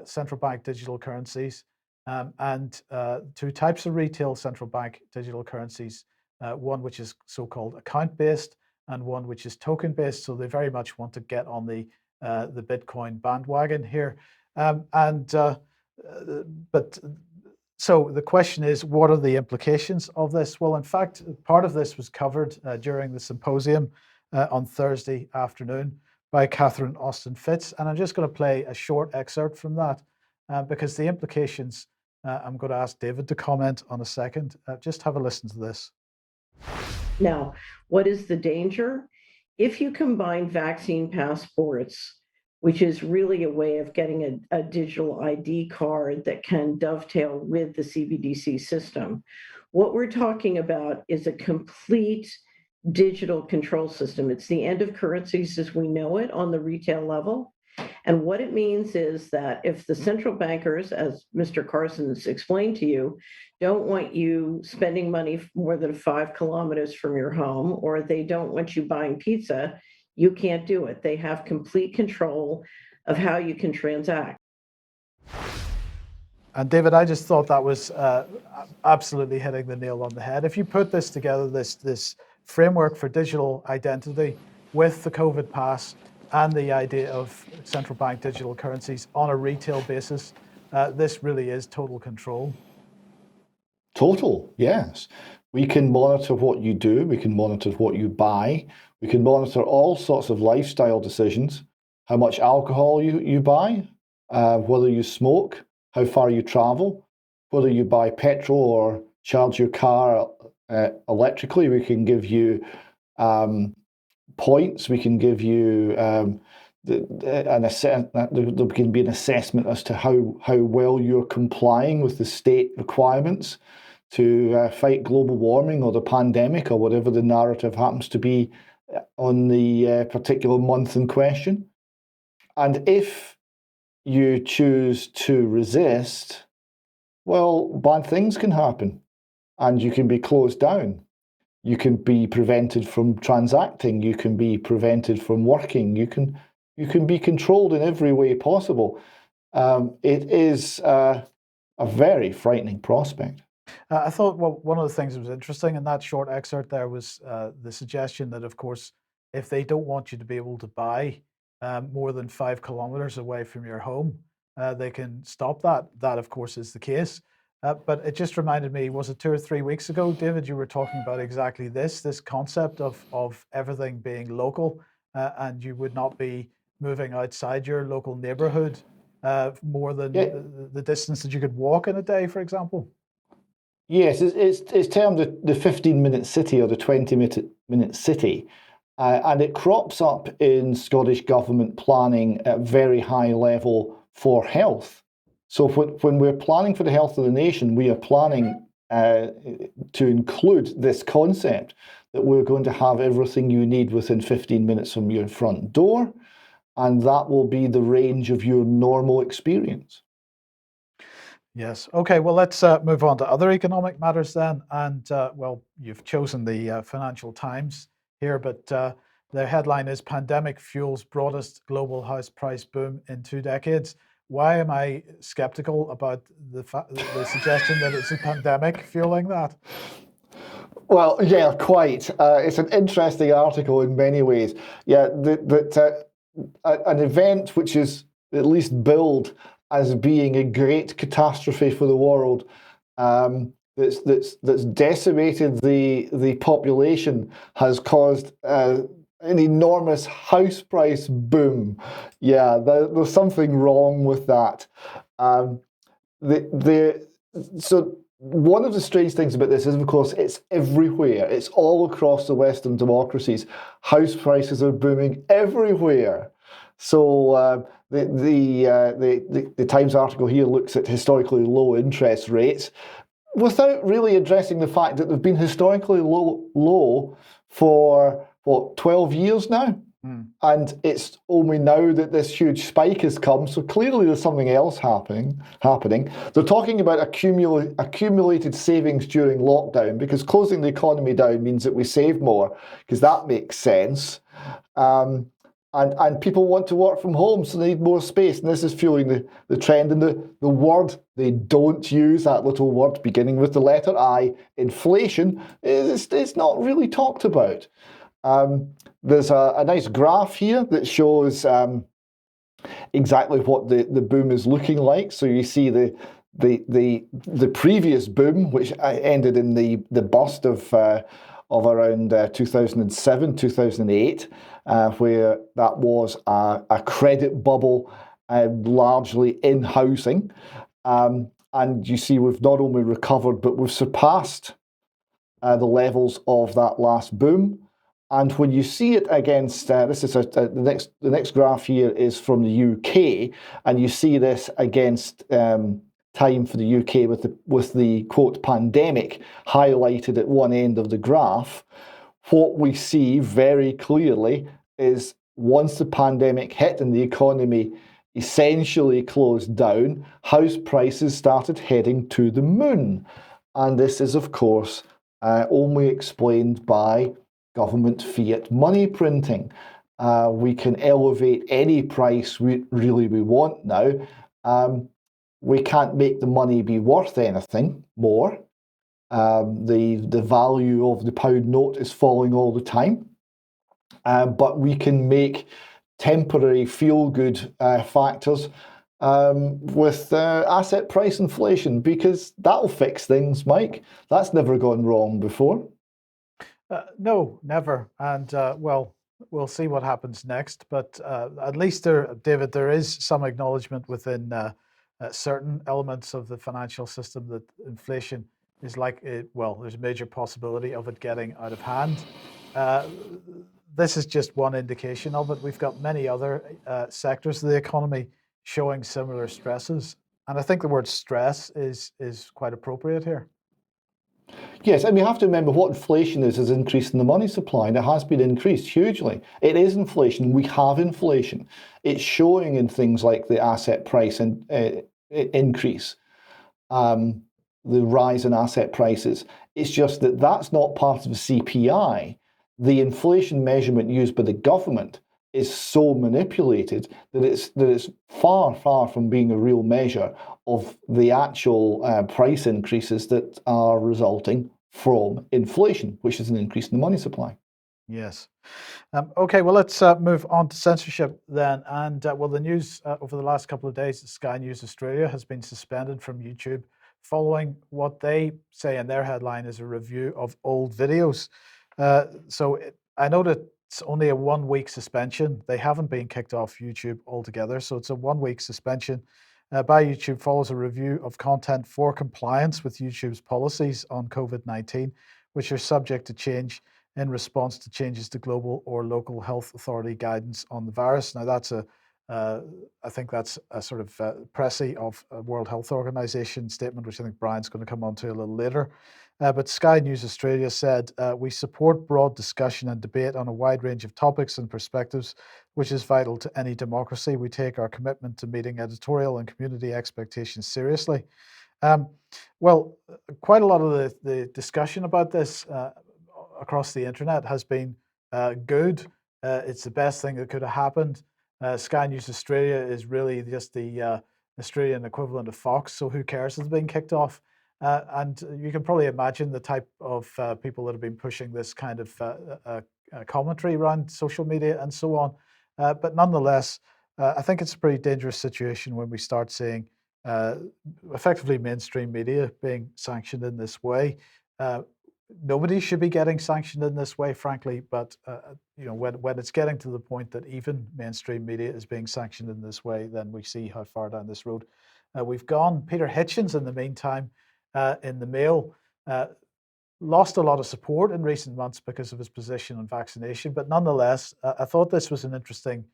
[SPEAKER 2] central bank digital currencies and two types of retail central bank digital currencies, one which is so-called account-based and one which is token-based. So they very much want to get on the Bitcoin bandwagon here. So the question is, what are the implications of this? Well, in fact, part of this was covered during the symposium on Thursday afternoon by Catherine Austin Fitz. And I'm just going to play a short excerpt from that because the implications, I'm going to ask David to comment on a second. Just have a listen to this.
[SPEAKER 4] Now, what is the danger? If you combine vaccine passports, which is really a way of getting a digital ID card that can dovetail with the CBDC system, what we're talking about is a complete digital control system. It's the end of currencies as we know it on the retail level. And what it means is that if the central bankers, as Mr. Carson's explained to you, don't want you spending money more than 5 kilometers from your home, or they don't want you buying pizza, you can't do it. They have complete control of how you can transact.
[SPEAKER 2] And David, I just thought that was absolutely hitting the nail on the head. If you put this together, this framework for digital identity with the COVID pass and the idea of central bank digital currencies on a retail basis, this really is total control.
[SPEAKER 3] Total, yes. We can monitor what you do. We can monitor what you buy. We can monitor all sorts of lifestyle decisions, how much alcohol you buy, whether you smoke, how far you travel, whether you buy petrol or charge your car electrically. We can give you points. We can give you there can be an assessment as to how well you're complying with the state requirements to fight global warming or the pandemic or whatever the narrative happens to be on the particular month in question. And if you choose to resist, well, bad things can happen and you can be closed down. You can be prevented from transacting. You can be prevented from working. You can be controlled in every way possible. It is a very frightening prospect.
[SPEAKER 2] I thought one of the things that was interesting in that short excerpt there was the suggestion that, of course, if they don't want you to be able to buy more than 5 kilometers away from your home, they can stop that. That, of course, is the case. But it just reminded me, was it 2 or 3 weeks ago, David, you were talking about exactly this concept of everything being local, and you would not be moving outside your local neighborhood more than the distance that you could walk in a day, for example.
[SPEAKER 3] Yes, it's termed the 15-minute city or the 20-minute city, and it crops up in Scottish government planning at very high level for health. So when we're planning for the health of the nation, we are planning to include this concept that we're going to have everything you need within 15 minutes from your front door, and that will be the range of your normal experience.
[SPEAKER 2] Yes. Okay. Well, let's move on to other economic matters then. And well, you've chosen the Financial Times here, but the headline is "Pandemic Fuels Broadest Global House Price Boom in 2 Decades." Why am I skeptical about the suggestion that it's a pandemic fueling that?
[SPEAKER 3] Well, yeah, quite. It's an interesting article in many ways. Yeah, an event which is at least billed as being a great catastrophe for the world, that's decimated the population, has caused an enormous house price boom. Yeah, there's something wrong with that. So one of the strange things about this is, of course, it's everywhere. It's all across the Western democracies. House prices are booming everywhere. So the Times article here looks at historically low interest rates without really addressing the fact that they've been historically low for, 12 years now? And it's only now that this huge spike has come, so clearly there's something else happening. They're talking about accumulated savings during lockdown, because closing the economy down means that we save more, because that makes sense. And people want to work from home, so they need more space, and this is fueling the trend. And the word they don't use, that little word beginning with the letter I, inflation, it's not really talked about. There's a nice graph here that shows exactly what the boom is looking like. So you see the previous boom, which ended in the bust of around 2007, 2008, where that was a credit bubble, largely in housing. And you see we've not only recovered, but we've surpassed the levels of that last boom. And when you see it against, this is the next graph here is from the UK, and you see this against time for the UK with the quote pandemic highlighted at one end of the graph. What we see very clearly is once the pandemic hit and the economy essentially closed down, house prices started heading to the moon. And this is, of course, only explained by government fiat money printing. We can elevate any price we want now. We can't make the money be worth anything more. The value of the pound note is falling all the time. But we can make temporary feel-good factors with asset price inflation, because that'll fix things, Mike. That's never gone wrong before.
[SPEAKER 2] No, never. And well, we'll see what happens next. But at least David, there is some acknowledgement within certain elements of the financial system that inflation is well, there's a major possibility of it getting out of hand. this is just one indication of it. We've got many other sectors of the economy showing similar stresses. And I think the word stress is quite appropriate here.
[SPEAKER 3] Yes, and we have to remember what inflation is increasing the money supply, and it has been increased hugely. It is inflation. We have inflation. It's showing in things like the asset price and increase, the rise in asset prices. It's just that that's not part of the CPI. The inflation measurement used by the government is so manipulated that it's far, far from being a real measure of the actual price increases that are resulting from inflation, which is an increase in the money supply.
[SPEAKER 2] Yes. Okay, well, let's move on to censorship then. And well, the news over the last couple of days, Sky News Australia has been suspended from YouTube following what they say in their headline is a review of old videos. I know that it's only a 1 week suspension. They haven't been kicked off YouTube altogether. So it's a 1 week suspension by YouTube follows a review of content for compliance with YouTube's policies on COVID-19, which are subject to change in response to changes to global or local health authority guidance on the virus. Now, I think that's a sort of pressy of a World Health Organization statement, which I think Brian's going to come on to a little later. But Sky News Australia said, we support broad discussion and debate on a wide range of topics and perspectives, which is vital to any democracy. We take our commitment to meeting editorial and community expectations seriously. Well, quite a lot of the discussion about this across the internet has been good. It's the best thing that could have happened. Sky News Australia is really just the Australian equivalent of Fox, so who cares if it's been kicked off? And you can probably imagine the type of people that have been pushing this kind of commentary around social media and so on. But nonetheless, I think it's a pretty dangerous situation when we start seeing effectively mainstream media being sanctioned in this way. Nobody should be getting sanctioned in this way, frankly, but when it's getting to the point that even mainstream media is being sanctioned in this way, then we see how far down this road we've gone. Peter Hitchens, in the meantime, in the Mail, lost a lot of support in recent months because of his position on vaccination, but nonetheless, I thought this was an interesting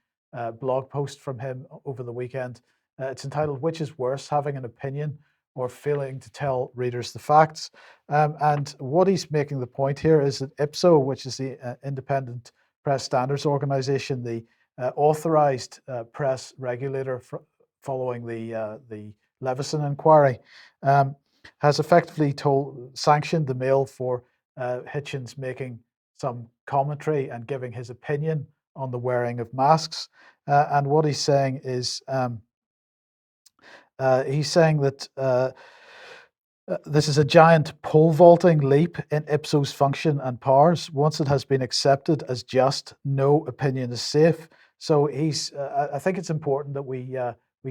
[SPEAKER 2] blog post from him over the weekend. It's entitled, "Which is Worse, Having an Opinion or Failing to Tell Readers the Facts?" And what he's making the point here is that IPSO, which is the Independent Press Standards Organization, the authorized press regulator following the Leveson inquiry, has effectively sanctioned the Mail for Hitchens making some commentary and giving his opinion on the wearing of masks. And what he's saying is, that this is a giant pole vaulting leap in IPSO's function and powers. Once it has been accepted as just, no opinion is safe. So I think it's important that we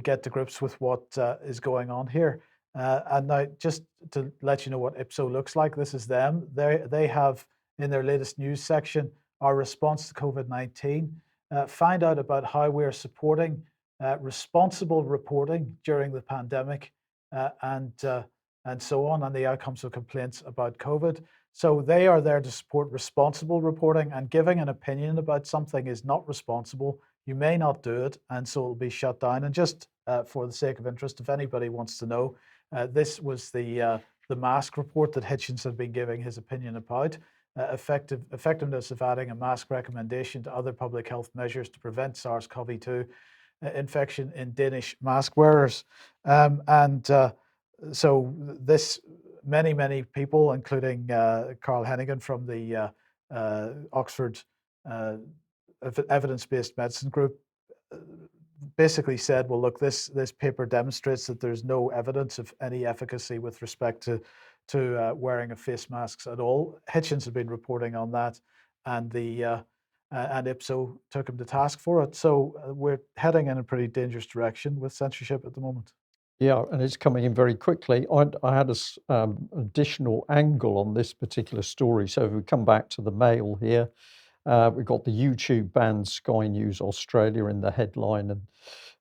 [SPEAKER 2] get to grips with what is going on here. And now, just to let you know what IPSO looks like, this is them. They have in their latest news section our response to COVID-19. Find out about how we are supporting responsible reporting during the pandemic and so on, and the outcomes of complaints about COVID. So they are there to support responsible reporting, and giving an opinion about something is not responsible. You may not do it, and so it'll be shut down. And just for the sake of interest, if anybody wants to know, this was the mask report that Hitchens had been giving his opinion about. Effectiveness of adding a mask recommendation to other public health measures to prevent SARS-CoV-2 infection in Danish mask wearers. So this, many people, including Carl Hennigan from the Oxford Evidence-Based Medicine Group, basically said, well, look, this paper demonstrates that there's no evidence of any efficacy with respect to wearing of face masks at all. Hitchens had been reporting on that, and and IPSO took him to task for it. So we're heading in a pretty dangerous direction with censorship at the moment.
[SPEAKER 1] Yeah, and it's coming in very quickly. I had an additional angle on this particular story. So if we come back to the Mail here, we've got the YouTube banned Sky News Australia in the headline, and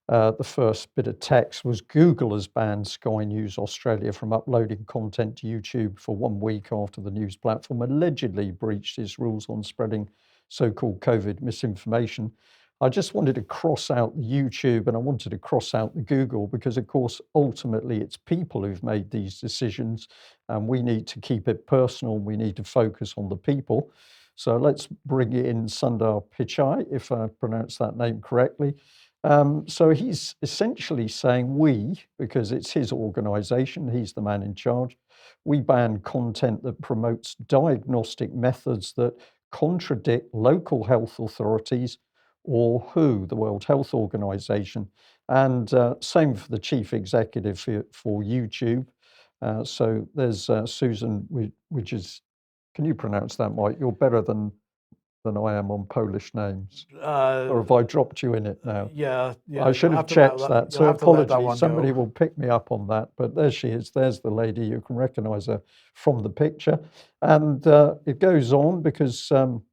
[SPEAKER 1] the first bit of text was, Google has banned Sky News Australia from uploading content to YouTube for 1 week after the news platform allegedly breached its rules on spreading so-called COVID misinformation. I just wanted to cross out the YouTube and I wanted to cross out the Google because, of course, ultimately it's people who've made these decisions and we need to keep it personal. We need to focus on the people. So let's bring in Sundar Pichai, if I pronounce that name correctly. So he's essentially saying we, because it's his organization, he's the man in charge, we ban content that promotes diagnostic methods that contradict local health authorities or WHO, the World Health Organization, and same for the chief executive for YouTube. So there's Susan, which is, can you pronounce that, Mike? You're better than I am on Polish names. Or have I dropped you in it now?
[SPEAKER 2] Yeah.
[SPEAKER 1] I should
[SPEAKER 2] you'll
[SPEAKER 1] have checked
[SPEAKER 2] let
[SPEAKER 1] that.
[SPEAKER 2] you'll
[SPEAKER 1] So
[SPEAKER 2] have to let that
[SPEAKER 1] apologies.
[SPEAKER 2] one
[SPEAKER 1] Somebody
[SPEAKER 2] go.
[SPEAKER 1] will pick me up on that. But there she is. There's the lady. You can recognize her from the picture. And it goes on because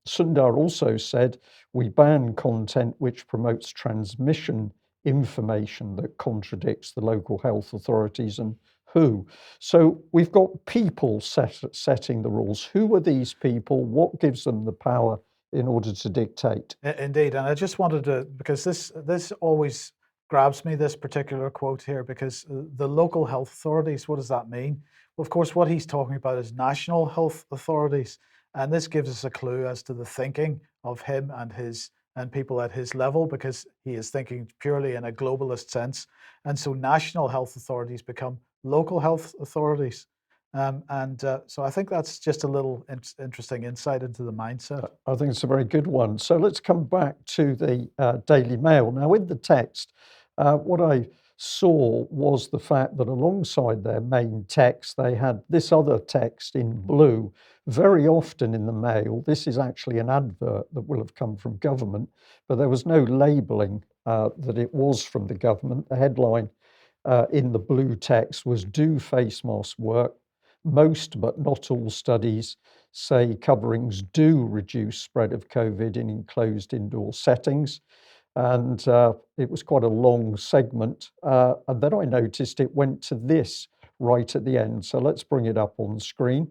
[SPEAKER 1] Sundar also said we ban content which promotes transmission information that contradicts the local health authorities and WHO. So we've got people setting the rules. Who are these people? What gives them the power in order to dictate?
[SPEAKER 2] Indeed, and I just wanted to, because this always grabs me, this particular quote here, because the local health authorities, what does that mean? Well, of course, what he's talking about is national health authorities, and this gives us a clue as to the thinking of him and people at his level, because he is thinking purely in a globalist sense, and so national health authorities become local health authorities. So I think that's just a little interesting insight into the mindset.
[SPEAKER 1] I think it's a very good one. So let's come back to the Daily Mail. Now, in the text, what I saw was the fact that alongside their main text, they had this other text in blue. Very often in the Mail, this is actually an advert that will have come from government, but there was no labelling that it was from the government. The headline in the blue text was "Do face masks work? Most but not all studies say coverings do reduce spread of COVID in enclosed indoor settings." And it was quite a long segment. And then I noticed it went to this right at the end. So let's bring it up on the screen.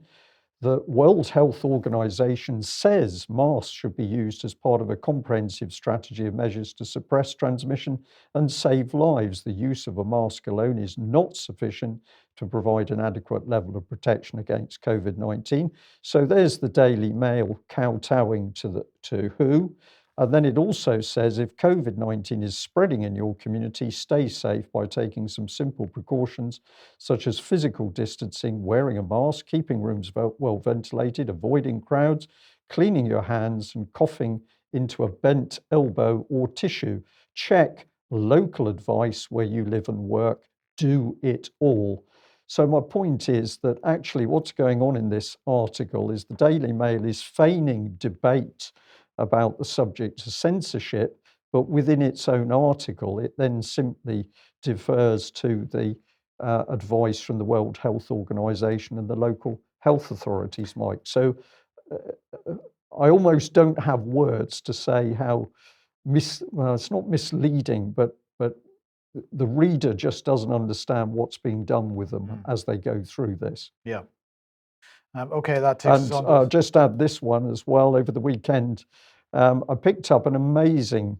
[SPEAKER 1] The World Health Organization says masks should be used as part of a comprehensive strategy of measures to suppress transmission and save lives. The use of a mask alone is not sufficient to provide an adequate level of protection against COVID-19. So there's the Daily Mail kowtowing to WHO. And then it also says if COVID-19 is spreading in your community, stay safe by taking some simple precautions such as physical distancing, wearing a mask, keeping rooms well ventilated, avoiding crowds, cleaning your hands and coughing into a bent elbow or tissue. Check local advice where you live and work. Do it all. So my point is that actually what's going on in this article is the Daily Mail is feigning debate about the subject of censorship, but within its own article, it then simply defers to the advice from the World Health Organization and the local health authorities, Mike. So I almost don't have words to say how well, it's not misleading, but the reader just doesn't understand what's being done with them as they go through this.
[SPEAKER 2] Yeah. Okay, that takes us on
[SPEAKER 1] And just add this one as well. Over the weekend, I picked up an amazing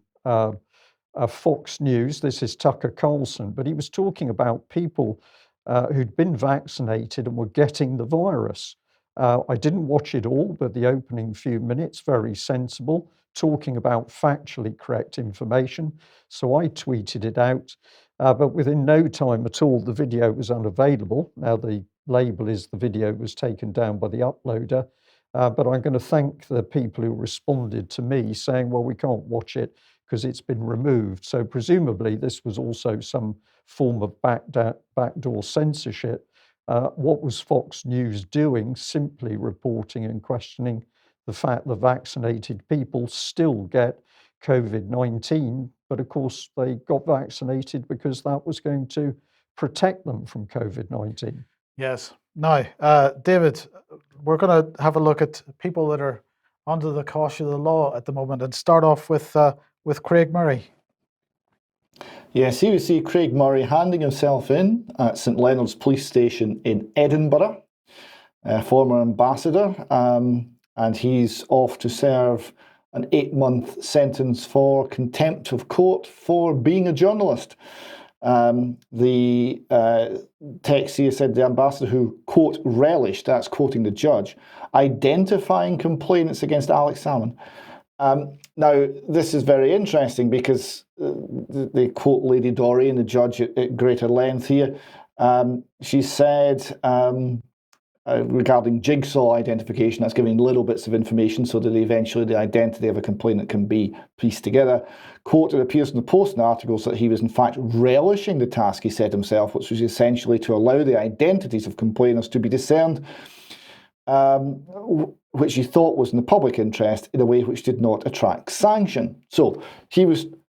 [SPEAKER 1] Fox News. This is Tucker Carlson, but he was talking about people who'd been vaccinated and were getting the virus. I didn't watch it all, but the opening few minutes, very sensible, talking about factually correct information. So I tweeted it out, but within no time at all, the video was unavailable. Now the label is the video was taken down by the uploader, but I'm going to thank the people who responded to me saying, well, we can't watch it because it's been removed. So presumably this was also some form of backdoor censorship. What was Fox News doing? Simply reporting and questioning the fact that vaccinated people still get COVID-19, but of course they got vaccinated because that was going to protect them from COVID-19.
[SPEAKER 2] Yes. Now, David, we're going to have a look at people that are under the caution of the law at the moment and start off with Craig Murray.
[SPEAKER 3] Yes, here we see Craig Murray handing himself in at St Leonard's Police Station in Edinburgh, former ambassador, and he's off to serve an 8-month sentence for contempt of court for being a journalist. The text here said the ambassador who, quote, relished, that's quoting the judge, identifying complainants against Alex Salmond. Now, this is very interesting because they quote Lady Doreen, the judge, at greater length here. She said, regarding jigsaw identification, that's giving little bits of information so that eventually the identity of a complainant can be pieced together. Quote, it appears in the Post and articles that he was in fact relishing the task he set himself, which was essentially to allow the identities of complainants to be discerned, which he thought was in the public interest in a way which did not attract sanction. So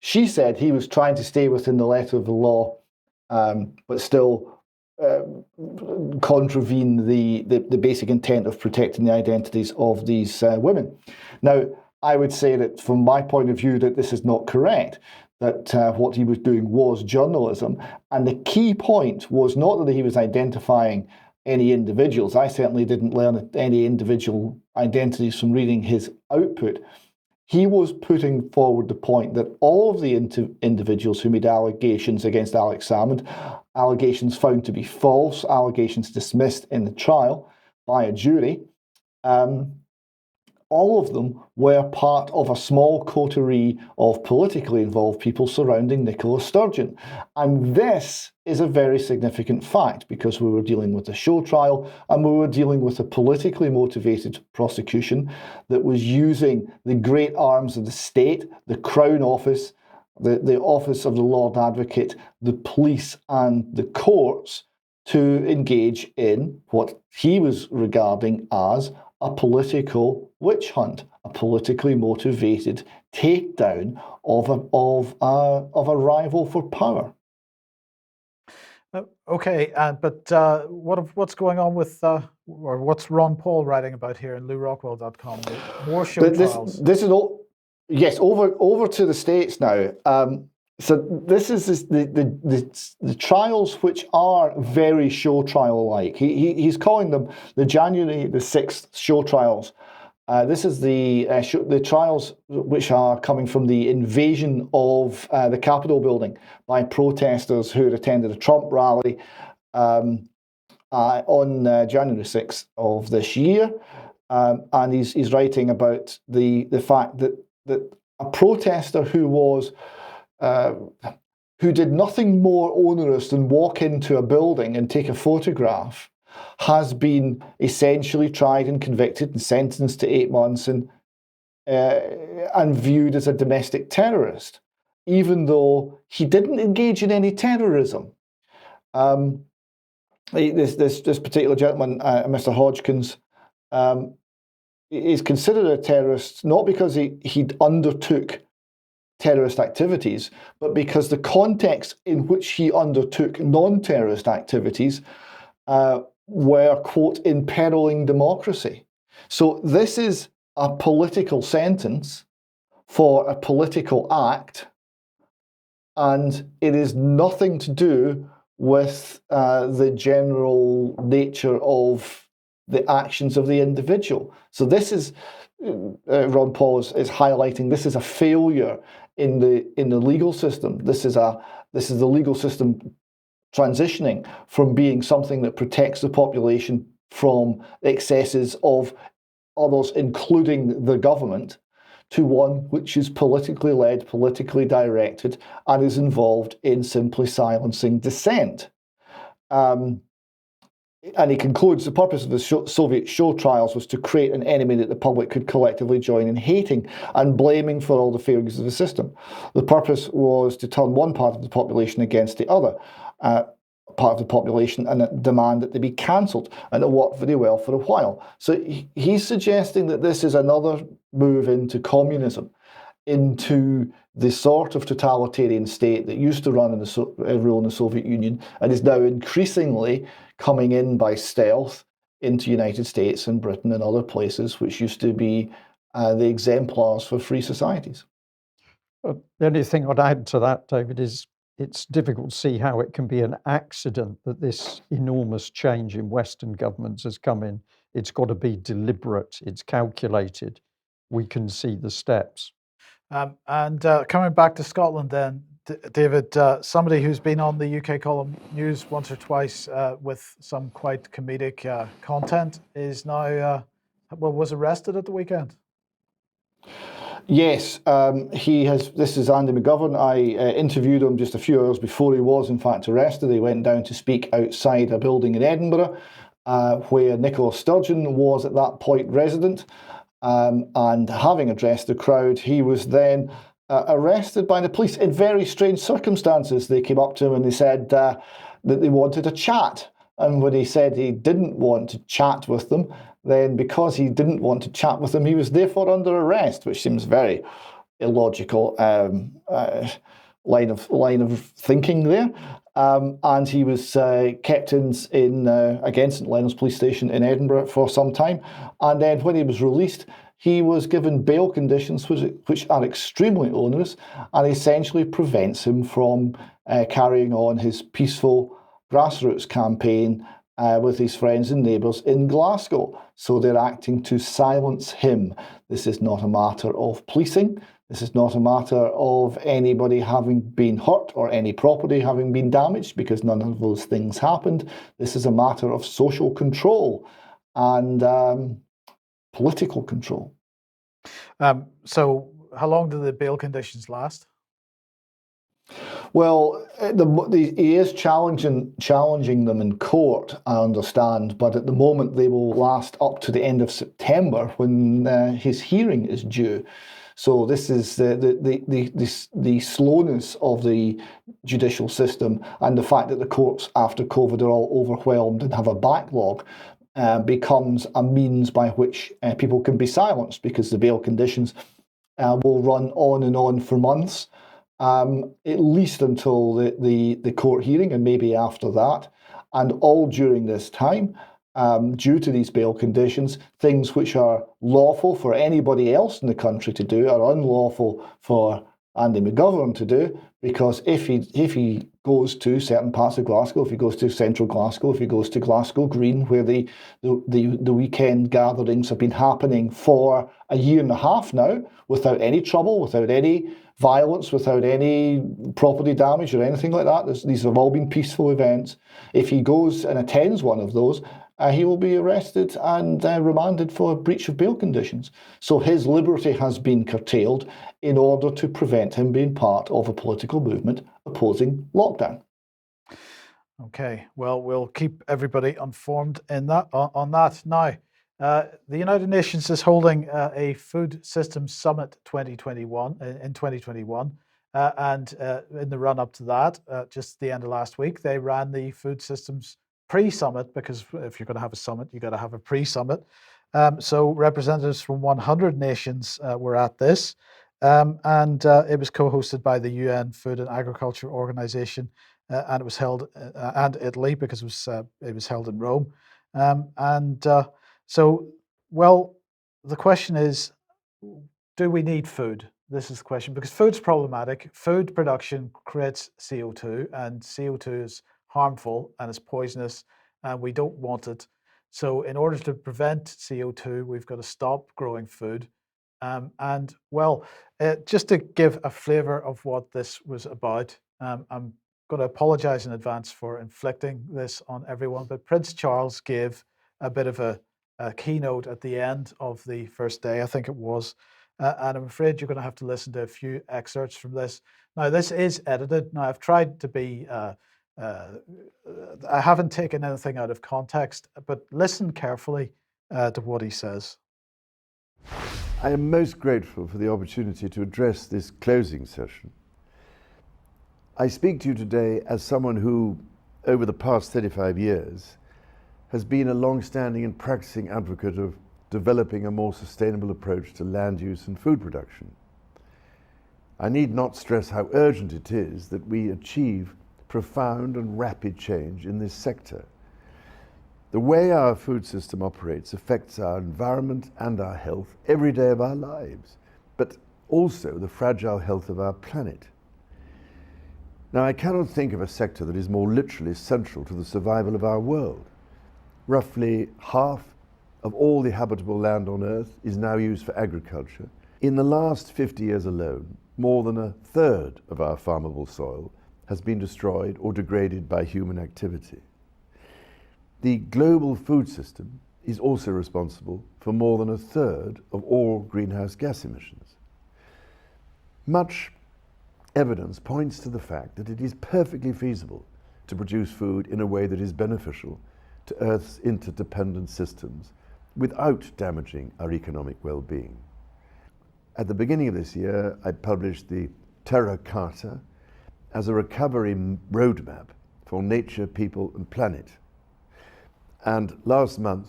[SPEAKER 3] she said he was trying to stay within the letter of the law, but still contravene the basic intent of protecting the identities of these women. Now, I would say that from my point of view that this is not correct, that what he was doing was journalism. And the key point was not that he was identifying any individuals. I certainly didn't learn any individual identities from reading his output. He was putting forward the point that all of the individuals who made allegations against Alex Salmond, allegations found to be false, allegations dismissed in the trial by a jury, all of them were part of a small coterie of politically involved people surrounding Nicola Sturgeon. And this is a very significant fact because we were dealing with a show trial and we were dealing with a politically motivated prosecution that was using the great arms of the state, the Crown Office, the Office of the Lord Advocate, the police and the courts to engage in what he was regarding as a political witch hunt, a politically motivated takedown of a rival for power.
[SPEAKER 2] Okay, but what's going on with, or what's Ron Paul writing about here in LouRockwell.com? More show trials.
[SPEAKER 3] This is all, yes, over to the States now. So this is the trials which are very show trial-like. He's calling them the January the 6th show trials. This is the trials which are coming from the invasion of the Capitol building by protesters who had attended a Trump rally on January 6th of this year. And he's writing about the fact that a protester who did nothing more onerous than walk into a building and take a photograph has been essentially tried and convicted and sentenced to 8 months and viewed as a domestic terrorist, even though he didn't engage in any terrorism. This particular gentleman, Mr. Hodgkins, is considered a terrorist not because he undertook terrorist activities, but because the context in which he undertook non-terrorist activities were, quote, imperiling democracy. So this is a political sentence for a political act, and it is nothing to do with the general nature of the actions of the individual. So this is, Ron Paul is highlighting, this is a failure in the legal system. This is the legal system transitioning from being something that protects the population from excesses of others, including the government, to one which is politically led, politically directed, and is involved in simply silencing dissent. And he concludes the purpose of the Soviet show trials was to create an enemy that the public could collectively join in hating and blaming for all the failures of the system. The purpose was to turn one part of the population against the other part of the population and demand that they be cancelled, and it worked very well for a while. So he's suggesting that this is another move into communism, into the sort of totalitarian state that used to run rule in the Soviet Union and is now increasingly coming in by stealth into United States and Britain and other places which used to be the exemplars for free societies.
[SPEAKER 1] The only thing I'd add to that, David, is it's difficult to see how it can be an accident that this enormous change in Western governments has come in. It's got to be deliberate, it's calculated. we can see the steps.
[SPEAKER 2] And coming back to Scotland then, David, somebody who's been on the UK column news once or twice with some quite comedic content is now, was arrested at the weekend.
[SPEAKER 3] Yes, he has. This is Andy McGovern. I interviewed him just a few hours before he was, in fact, arrested. He went down to speak outside a building in Edinburgh, where Nicola Sturgeon was at that point resident. And having addressed the crowd, he was then arrested by the police in very strange circumstances. They came up to him and they said that they wanted a chat. And when he said he didn't want to chat with them, then because he didn't want to chat with them, he was therefore under arrest, which seems very illogical line of thinking there. And he was kept in again, St Leonard's Police Station in Edinburgh for some time. And then when he was released, he was given bail conditions which are extremely onerous and essentially prevents him from carrying on his peaceful grassroots campaign with his friends and neighbours in Glasgow. So they're acting to silence him. This is not a matter of policing. This is not a matter of anybody having been hurt or any property having been damaged, because none of those things happened. This is a matter of social control and political control.
[SPEAKER 2] So how long do the bail conditions last?
[SPEAKER 3] Well, he is challenging them in court, I understand, but at the moment they will last up to the end of September when his hearing is due. So this is the slowness of the judicial system, and the fact that the courts after COVID are all overwhelmed and have a backlog becomes a means by which people can be silenced, because the bail conditions will run on and on for months. At least until the court hearing, and maybe after that. And all during this time, due to these bail conditions, things which are lawful for anybody else in the country to do are unlawful for Andy McGovern to do, because if he goes to certain parts of Glasgow, if he goes to central Glasgow, if he goes to Glasgow Green, where the weekend gatherings have been happening for a year and a half now, without any trouble, without any violence, without any property damage or anything like that. These have all been peaceful events. If he goes and attends one of those, he will be arrested and remanded for breach of bail conditions. So his liberty has been curtailed in order to prevent him being part of a political movement opposing lockdown.
[SPEAKER 2] Okay, well, we'll keep everybody informed on that. Now, the United Nations is holding a Food Systems Summit 2021 in 2021, and in the run up to that, just the end of last week, they ran the Food Systems pre-summit, because if you're going to have a summit, you got to have a pre-summit. So representatives from 100 nations were at this, and it was co-hosted by the UN Food and Agriculture Organization, and it was held and Italy, because it was held in Rome, So, well, the question is, do we need food? This is the question, because food's problematic. Food production creates CO2, and CO2 is harmful and it's poisonous, and we don't want it. So in order to prevent CO2, we've got to stop growing food. Just to give a flavour of what this was about, I'm going to apologise in advance for inflicting this on everyone, but Prince Charles gave a bit of a keynote at the end of the first day, I think it was, and I'm afraid you're going to have to listen to a few excerpts from this. Now, this is edited. Now, I've tried to be, I haven't taken anything out of context, but listen carefully to what he says.
[SPEAKER 5] I am most grateful for the opportunity to address this closing session. I speak to you today as someone who, over the past 35 years, has been a long-standing and practicing advocate of developing a more sustainable approach to land use and food production. I need not stress how urgent it is that we achieve profound and rapid change in this sector. The way our food system operates affects our environment and our health every day of our lives, but also the fragile health of our planet. Now, I cannot think of a sector that is more literally central to the survival of our world. Roughly half of all the habitable land on Earth is now used for agriculture. In the last 50 years alone, more than a third of our farmable soil has been destroyed or degraded by human activity. The global food system is also responsible for more than a third of all greenhouse gas emissions. Much evidence points to the fact that it is perfectly feasible to produce food in a way that is beneficial to Earth's interdependent systems without damaging our economic well-being. At the beginning of this year, I published the Terra Carta as a recovery roadmap for nature, people, and planet. And last month,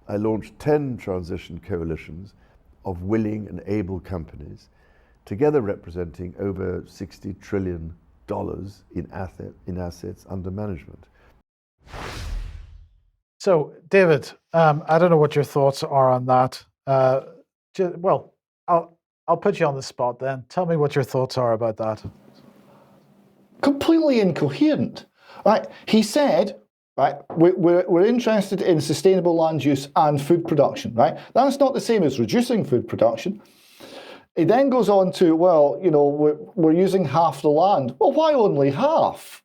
[SPEAKER 5] I launched 10 transition coalitions of willing and able companies, together representing over $60 trillion in assets under management.
[SPEAKER 2] So, David, I don't know what your thoughts are on that. Well, I'll put you on the spot then. Tell me what your thoughts are about that.
[SPEAKER 3] Completely incoherent, right? He said, right, we're interested in sustainable land use and food production, right? That's not the same as reducing food production. He then goes on to, well, you know, we're using half the land. Well, why only half?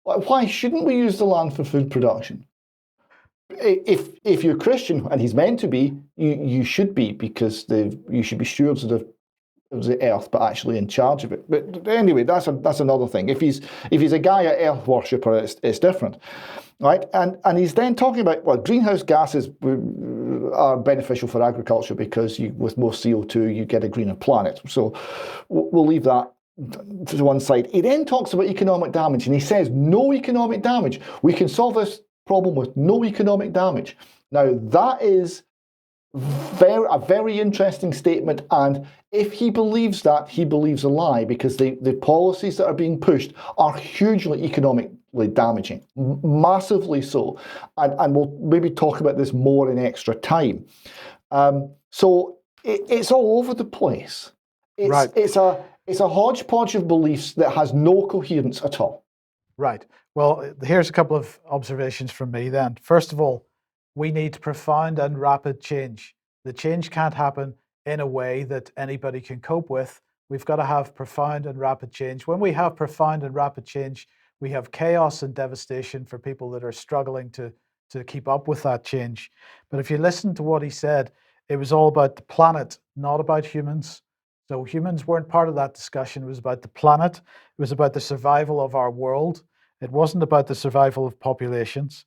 [SPEAKER 3] Why shouldn't we use the land for food production? If you're Christian, and he's meant to be, you should be, because you should be stewards of the earth, but actually in charge of it. But anyway, that's another thing. If he's a Gaia earth worshipper, it's different, right? And he's then talking about, well, greenhouse gases are beneficial for agriculture because with more CO2 you get a greener planet. So we'll leave that to one side. He then talks about economic damage, and he says no economic damage. We can solve this problem with no economic damage. Now that is a very interesting statement, and if he believes that, he believes a lie, because the policies that are being pushed are hugely economically damaging, massively so, and we'll maybe talk about this more in extra time. So it's all over the place.
[SPEAKER 2] Right.
[SPEAKER 3] It's a hodgepodge of beliefs that has no coherence at all.
[SPEAKER 2] Right. Well, here's a couple of observations from me then. First of all, we need profound and rapid change. The change can't happen in a way that anybody can cope with. We've got to have profound and rapid change. When we have profound and rapid change, we have chaos and devastation for people that are struggling to keep up with that change. But if you listen to what he said, it was all about the planet, not about humans. So humans weren't part of that discussion. It was about the planet. It was about the survival of our world. It wasn't about the survival of populations.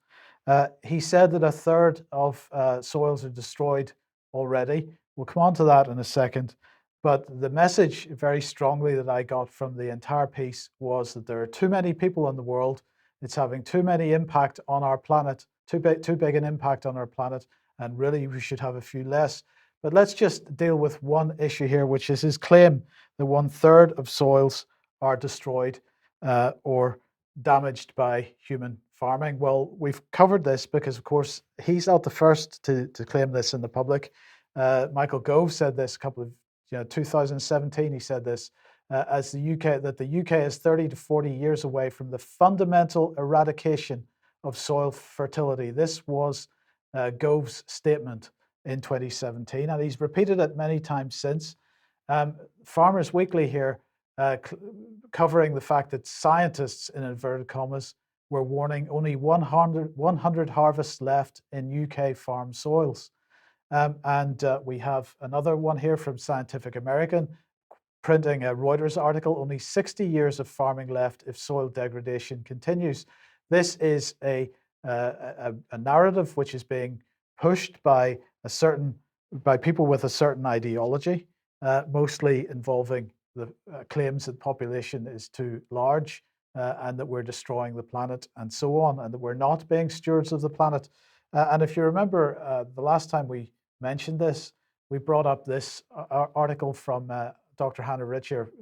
[SPEAKER 2] He said that a third of soils are destroyed already. We'll come on to that in a second. But the message very strongly that I got from the entire piece was that there are too many people in the world. It's having too many impact on our planet, too big an impact on our planet, and really we should have a few less. But let's just deal with one issue here, which is his claim that 1/3 of soils are destroyed or damaged by human farming. Well, we've covered this because, of course, he's not the first to claim this in the public. Michael Gove said this 2017. He said this as the UK is 30 to 40 years away from the fundamental eradication of soil fertility. This was Gove's statement in 2017, and he's repeated it many times since. Farmers Weekly here, covering the fact that scientists, in inverted commas, were warning only 100 harvests left in UK farm soils. And we have another one here from Scientific American, printing a Reuters article, only 60 years of farming left if soil degradation continues. This is a narrative which is being pushed by people with a certain ideology, mostly involving the claims that population is too large and that we're destroying the planet and so on, and that we're not being stewards of the planet. And if you remember, the last time we mentioned this, we brought up this article from Dr. Hannah Richer.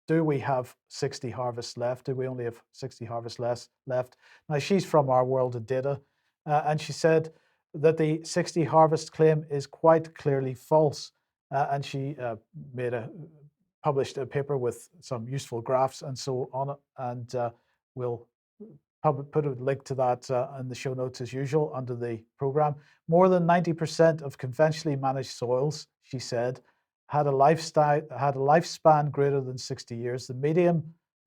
[SPEAKER 2] Do we have 60 harvests left? Do we only have 60 harvests left? Now, she's from Our World of Data, and she said that the 60 harvest claim is quite clearly false. And she published a paper with some useful graphs and so on, and we'll put a link to that in the show notes as usual under the program. More than 90% of conventionally managed soils, she said, had a lifespan greater than 60 years. The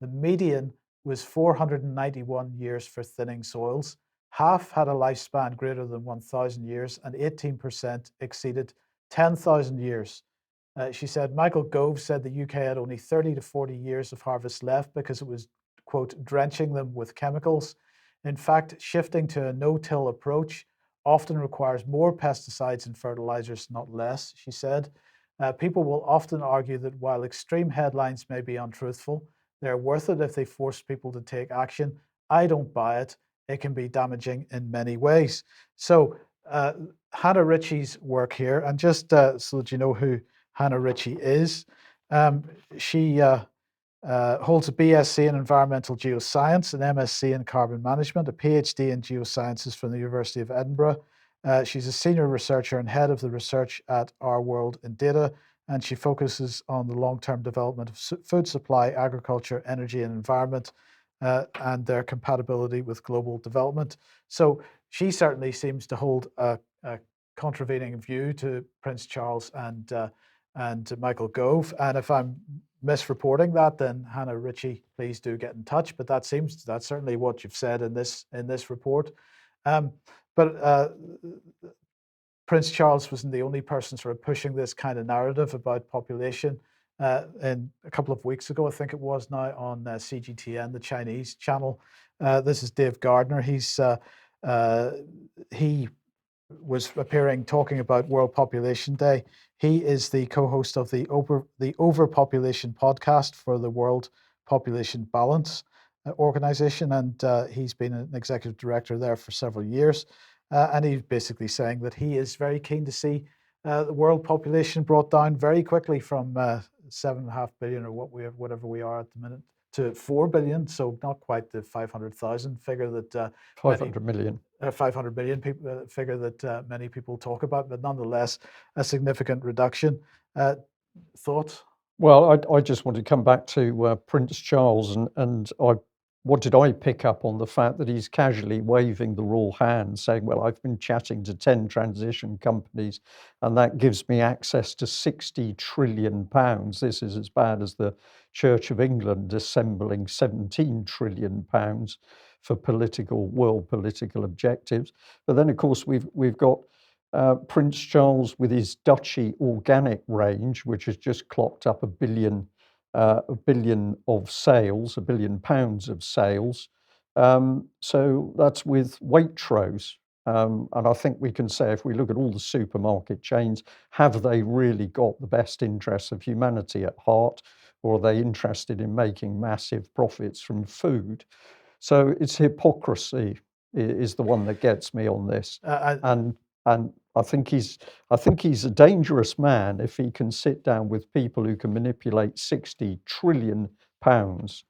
[SPEAKER 2] median was 491 years for thinning soils. Half had a lifespan greater than 1,000 years, and 18% exceeded 10,000 years. She said Michael Gove said the UK had only 30 to 40 years of harvest left because it was, quote, drenching them with chemicals. In fact, shifting to a no-till approach often requires more pesticides and fertilizers, not less, she said. People will often argue that while extreme headlines may be untruthful, they're worth it if they force people to take action. I don't buy it. It can be damaging in many ways. So Hannah Ritchie's work here, and just so that you know who Hannah Ritchie is, she holds a BSc in Environmental Geoscience, an MSc in Carbon Management, a PhD in Geosciences from the University of Edinburgh. She's a senior researcher and head of the research at Our World in Data, and she focuses on the long-term development of food supply, agriculture, energy, and environment, and their compatibility with global development. So she certainly seems to hold a contravening view to Prince Charles and Michael Gove. And if I'm misreporting that, then Hannah Ritchie, please do get in touch. But that's certainly what you've said in this report. But Prince Charles wasn't the only person sort of pushing this kind of narrative about population. And a couple of weeks ago, I think it was now, on CGTN, the Chinese channel. This is Dave Gardner. He was appearing talking about World Population Day. He is the co-host of the Overpopulation podcast for the World Population Balance organization, and he's been an executive director there for several years. And he's basically saying that he is very keen to see the world population brought down very quickly from 7.5 billion or whatever we are at the minute to 4 billion. So not quite the 500,000 figure that
[SPEAKER 1] 500 million.
[SPEAKER 2] 500 million people figure that many people talk about, but nonetheless a significant reduction. Thoughts?
[SPEAKER 1] Well, I just want to come back to Prince Charles, and what did I pick up on the fact that he's casually waving the raw hand, saying, well, I've been chatting to 10 transition companies, and that gives me access to 60 trillion pounds. This is as bad as the Church of England assembling 17 trillion pounds for world political objectives. But then, of course, we've got Prince Charles with his Duchy organic range, which has just clocked up £1 billion of sales, £1 billion of sales. So that's with Waitrose. And I think we can say, if we look at all the supermarket chains, have they really got the best interests of humanity at heart, or are they interested in making massive profits from food? So it's hypocrisy is the one that gets me on this. And I think he's a dangerous man if he can sit down with people who can manipulate 60 trillion pounds.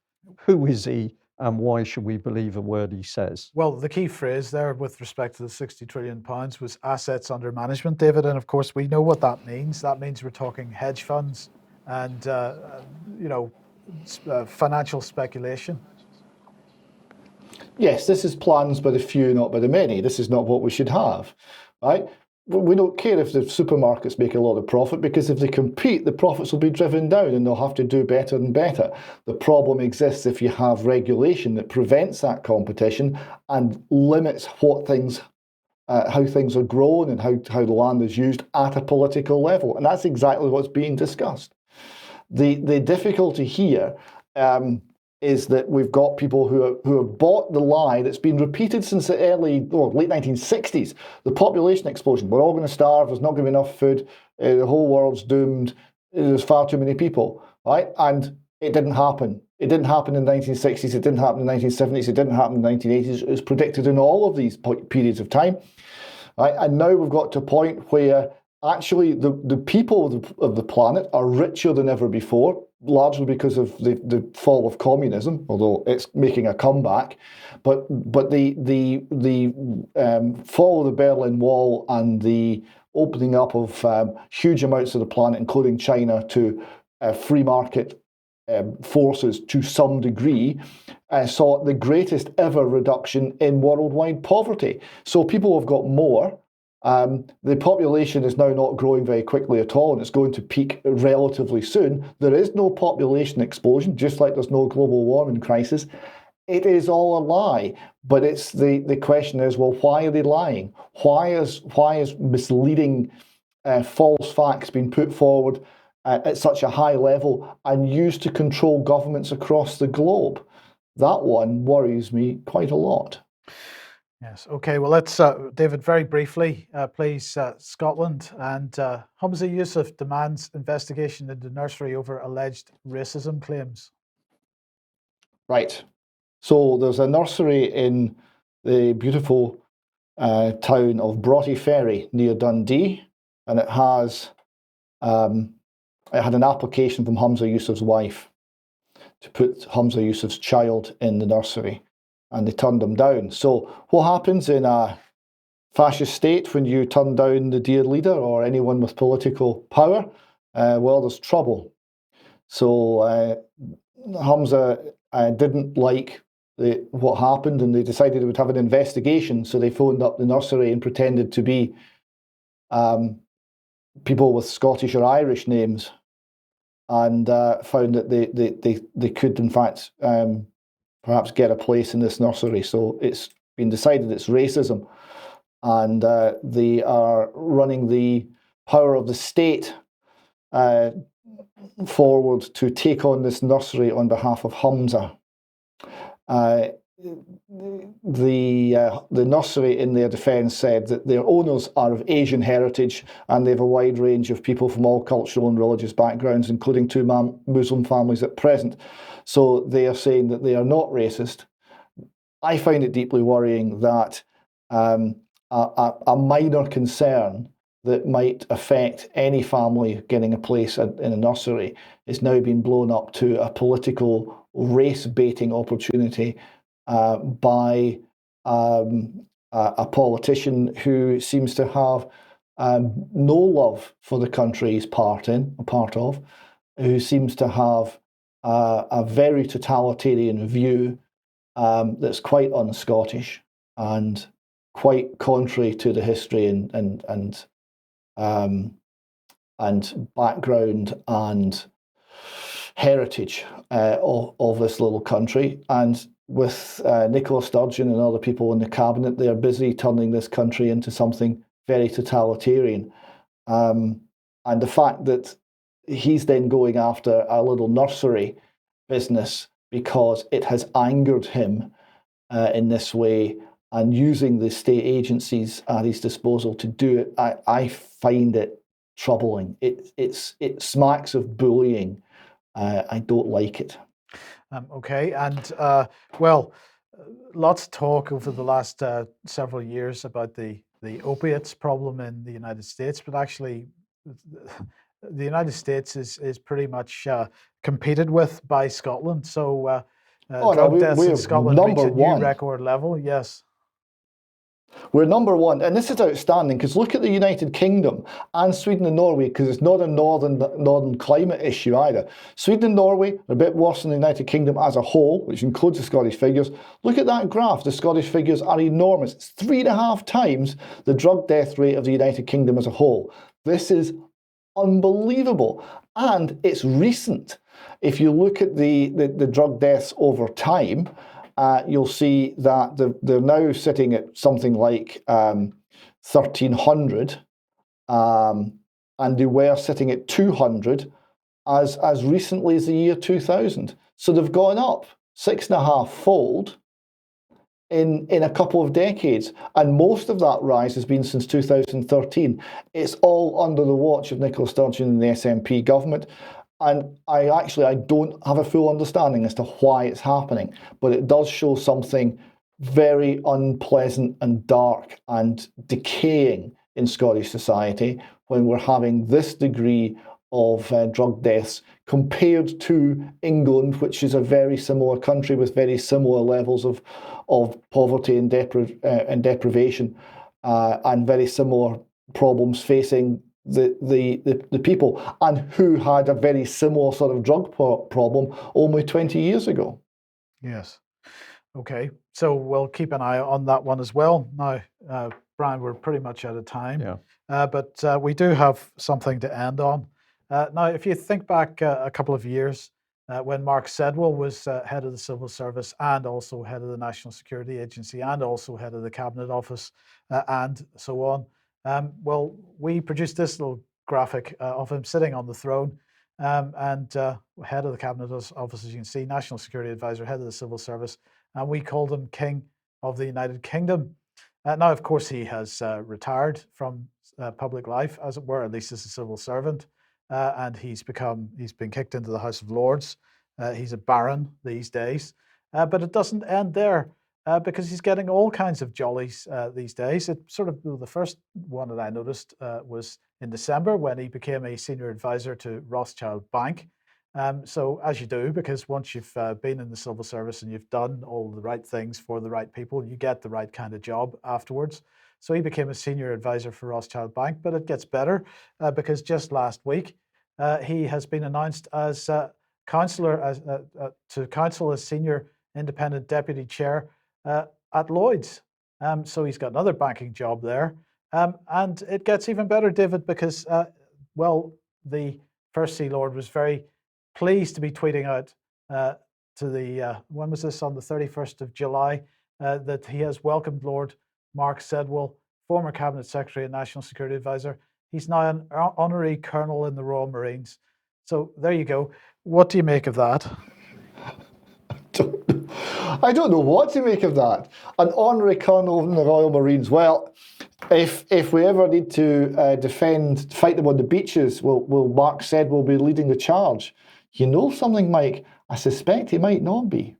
[SPEAKER 1] Who is he, and why should we believe a word he says?
[SPEAKER 2] Well, the key phrase there with respect to the 60 trillion pounds was assets under management, David. And of course, we know what that means. That means we're talking hedge funds and financial speculation.
[SPEAKER 3] Yes, this is plans by the few, not by the many. This is not what we should have, right? We don't care if the supermarkets make a lot of profit, because if they compete, the profits will be driven down and they'll have to do better and better. The problem exists if you have regulation that prevents that competition and limits what things, how things are grown and how the land is used at a political level. And that's exactly what's being discussed. The difficulty here is that we've got people who have bought the lie that's been repeated since the late 1960s. The population explosion. We're all going to starve. There's not going to be enough food. The whole world's doomed. There's far too many people, right? And it didn't happen. It didn't happen in the 1960s. It didn't happen in the 1970s. It didn't happen in the 1980s. It was predicted in all of these periods of time, right? And now we've got to a point where actually the people of the planet are richer than ever before, largely because of the fall of communism, although it's making a comeback. But the fall of the Berlin Wall and the opening up of huge amounts of the planet, including China, to free market forces to some degree, saw the greatest ever reduction in worldwide poverty. So people have got more. The population is now not growing very quickly at all, and it's going to peak relatively soon. There is no population explosion, just like there's no global warming crisis. It is all a lie. But it's the question is, well, why are they lying? Why is misleading false facts being put forward at such a high level and used to control governments across the globe? That one worries me quite a lot.
[SPEAKER 2] Yes. Okay. Well, let's, David, very briefly, please, Scotland and Humza Yousaf demands investigation into nursery over alleged racism claims.
[SPEAKER 3] Right. So there's a nursery in the beautiful town of Broughty Ferry near Dundee, and it had an application from Humza Yousaf's wife to put Humza Yousaf's child in the nursery, and they turned him down. So what happens in a fascist state when you turn down the dear leader or anyone with political power? Well, there's trouble. So Humza didn't like what happened, and they decided they would have an investigation. So they phoned up the nursery and pretended to be people with Scottish or Irish names, and found that they could, in fact, perhaps get a place in this nursery. So it's been decided it's racism, and they are running the power of the state forward to take on this nursery on behalf of Humza. The nursery, in their defence, said that their owners are of Asian heritage and they have a wide range of people from all cultural and religious backgrounds, including two Muslim families at present. So they are saying that they are not racist. I find it deeply worrying that a minor concern that might affect any family getting a place in a nursery is now being blown up to a political race-baiting opportunity by a politician who seems to have no love for the country he's a part of, who seems to have a very totalitarian view that's quite un-Scottish and quite contrary to the history and background and heritage of this little country. And with Nicola Sturgeon and other people in the cabinet, they are busy turning this country into something very totalitarian. And the fact that he's then going after a little nursery business because it has angered him in this way, and using the state agencies at his disposal to do it, I find it troubling. It smacks of bullying. I don't like it.
[SPEAKER 2] Okay, and well, lots of talk over the last several years about the opiates problem in the United States, but actually the United States is pretty much competed with by Scotland. So drug deaths in Scotland reach a new record level. Yes.
[SPEAKER 3] We're number one, and this is outstanding because look at the United Kingdom and Sweden and Norway, because it's not a northern climate issue either. Sweden and Norway are a bit worse than the United Kingdom as a whole, which includes the Scottish figures. Look at that graph. The Scottish figures are enormous. It's 3.5 times the drug death rate of the United Kingdom as a whole. This is unbelievable, and it's recent. If you look at the drug deaths over time, you'll see that they're now sitting at something like 1,300, and they were sitting at 200 as recently as the year 2000. So they've gone up 6.5-fold in a couple of decades, and most of that rise has been since 2013. It's all under the watch of Nicola Sturgeon and the SNP government. And I don't have a full understanding as to why it's happening, but it does show something very unpleasant and dark and decaying in Scottish society when we're having this degree of drug deaths compared to England, which is a very similar country with very similar levels of poverty and deprivation and very similar problems facing the people, and who had a very similar sort of drug problem only 20 years ago.
[SPEAKER 2] Yes. Okay. So we'll keep an eye on that one as well. Now, Brian, we're pretty much out of time.
[SPEAKER 1] Yeah.
[SPEAKER 2] But we do have something to end on. Now, if you think back a couple of years, when Mark Sedwill was head of the Civil Service and also head of the National Security Agency and also head of the Cabinet Office and so on, well, we produced this little graphic of him sitting on the throne and head of the Cabinet Office, as you can see, National Security Advisor, head of the Civil Service, and we called him King of the United Kingdom. Now, of course, he has retired from public life, as it were, at least as a civil servant, and he's been kicked into the House of Lords. He's a baron these days, but it doesn't end there because he's getting all kinds of jollies these days. It sort of the first one that I noticed was in December when he became a senior advisor to Rothschild Bank. So as you do, because once you've been in the civil service and you've done all the right things for the right people, you get the right kind of job afterwards. So he became a senior advisor for Rothschild Bank, but it gets better because just last week he has been announced as councillor to council as senior independent deputy chair at Lloyd's. So he's got another banking job there, and it gets even better, David, because well, the First Sea Lord was very pleased to be tweeting out to the, when was this, on the 31st of July, that he has welcomed Lord Mark Sedwill, former Cabinet Secretary and National Security Advisor. He's now an honorary colonel in the Royal Marines. So there you go. What do you make of that?
[SPEAKER 3] I don't know what to make of that. An honorary colonel in the Royal Marines. Well, if we ever need to fight them on the beaches, will Mark Sedwill be leading the charge? You know something, Mike? I suspect he might not be.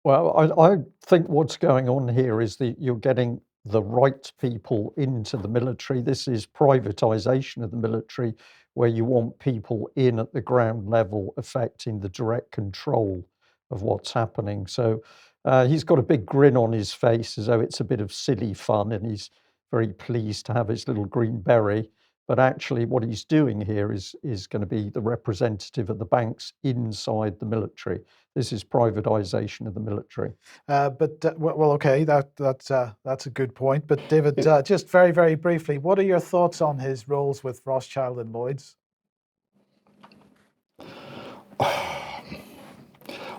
[SPEAKER 1] Well, I think what's going on here is that you're getting the right people into the military. This is privatization of the military, where you want people in at the ground level affecting the direct control of what's happening. So he's got a big grin on his face as though it's a bit of silly fun, and he's very pleased to have his little green beret. But actually what he's doing here is going to be the representative of the banks inside the military. This is privatization of the military.
[SPEAKER 2] Well, okay, that's a good point. But David, just very, very briefly, what are your thoughts on his roles with Rothschild and Lloyd's?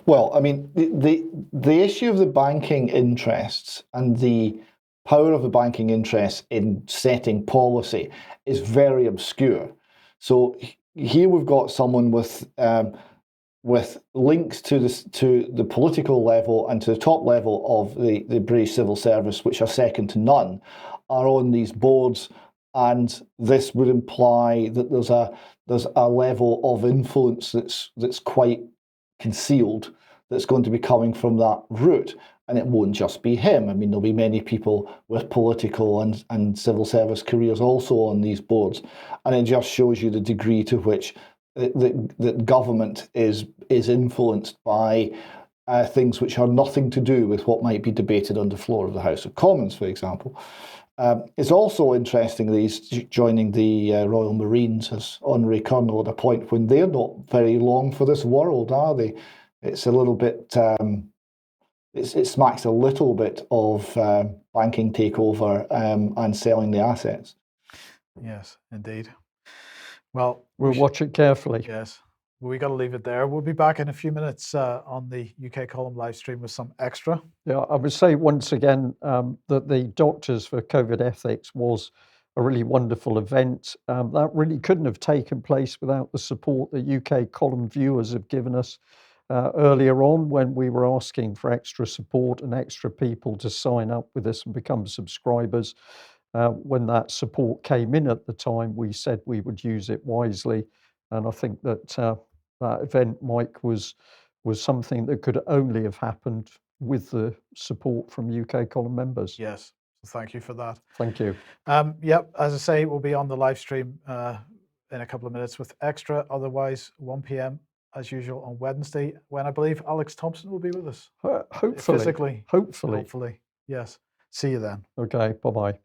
[SPEAKER 3] Well, I mean, the issue of the banking interests and the power of the banking interests in setting policy is very obscure. So here we've got someone with links to the political level and to the top level of the British civil service, which are second to none, are on these boards, and this would imply that there's a level of influence that's quite concealed that's going to be coming from that route. And it won't just be him. I mean, there'll be many people with political and civil service careers also on these boards. And it just shows you the degree to which the government is influenced by things which are nothing to do with what might be debated on the floor of the House of Commons, for example. It's also interesting that he's joining the Royal Marines as honorary colonel at a point when they're not very long for this world, are they? It's a little bit... It smacks a little bit of banking takeover and selling the assets.
[SPEAKER 2] Yes, indeed. Well,
[SPEAKER 1] we'll watch it carefully.
[SPEAKER 2] Yes, we got to leave it there. We'll be back in a few minutes on the UK Column live stream with some extra.
[SPEAKER 1] Yeah, I would say once again that the Doctors for COVID Ethics was a really wonderful event. That really couldn't have taken place without the support that UK Column viewers have given us. Earlier on, when we were asking for extra support and extra people to sign up with us and become subscribers, when that support came in at the time, we said we would use it wisely. And I think that that event, Mike, was something that could only have happened with the support from UK Column members.
[SPEAKER 2] Yes, so thank you for that.
[SPEAKER 1] Thank you.
[SPEAKER 2] Yep, as I say, we'll be on the live stream in a couple of minutes with extra. Otherwise, 1 p.m. as usual on Wednesday, when I believe Alex Thompson will be with us.
[SPEAKER 1] Hopefully.
[SPEAKER 2] Physically.
[SPEAKER 1] Hopefully.
[SPEAKER 2] Yes. See you then.
[SPEAKER 1] Okay, bye-bye.